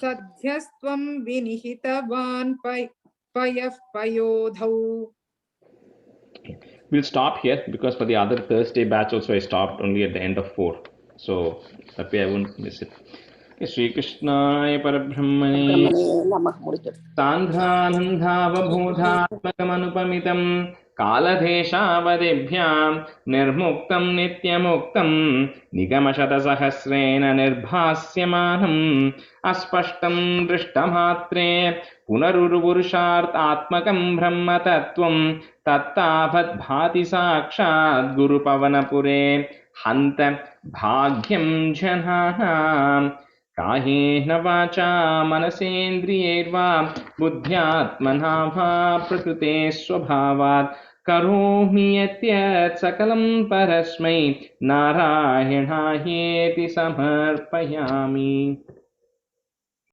सद्यस्त्वं विनिहितवान् पयः पयोधौ. We'll stop here because for the other Thursday batch also I stopped only at the end of 4. So that way I won't miss it. Shri Krishnaya Parabrahmane नमः मुडितु सान्ध्रानन्दावबोधात्मकमनुपमितं कालदेशावदेभ्यां निर्मुक्तं नित्यमुक्तं निगमशतसहस्रेण निर्भास्यमानम् अस्पष्टं दृष्टमात्रे पुनरुरुपुरुषार्थात्मकं ब्रह्मतत्त्वं तत्तावद्भाति साक्षात् गुरुपवनपुरे हन्त भाग्यं जनानाम् कायेन वाचा मनसेन्द्रियैर्वा बुद्ध्यात्मना वा प्रकृते स्वभावात् करोमि यत् सकलं परस्मै नारायणायेति समर्पयामि.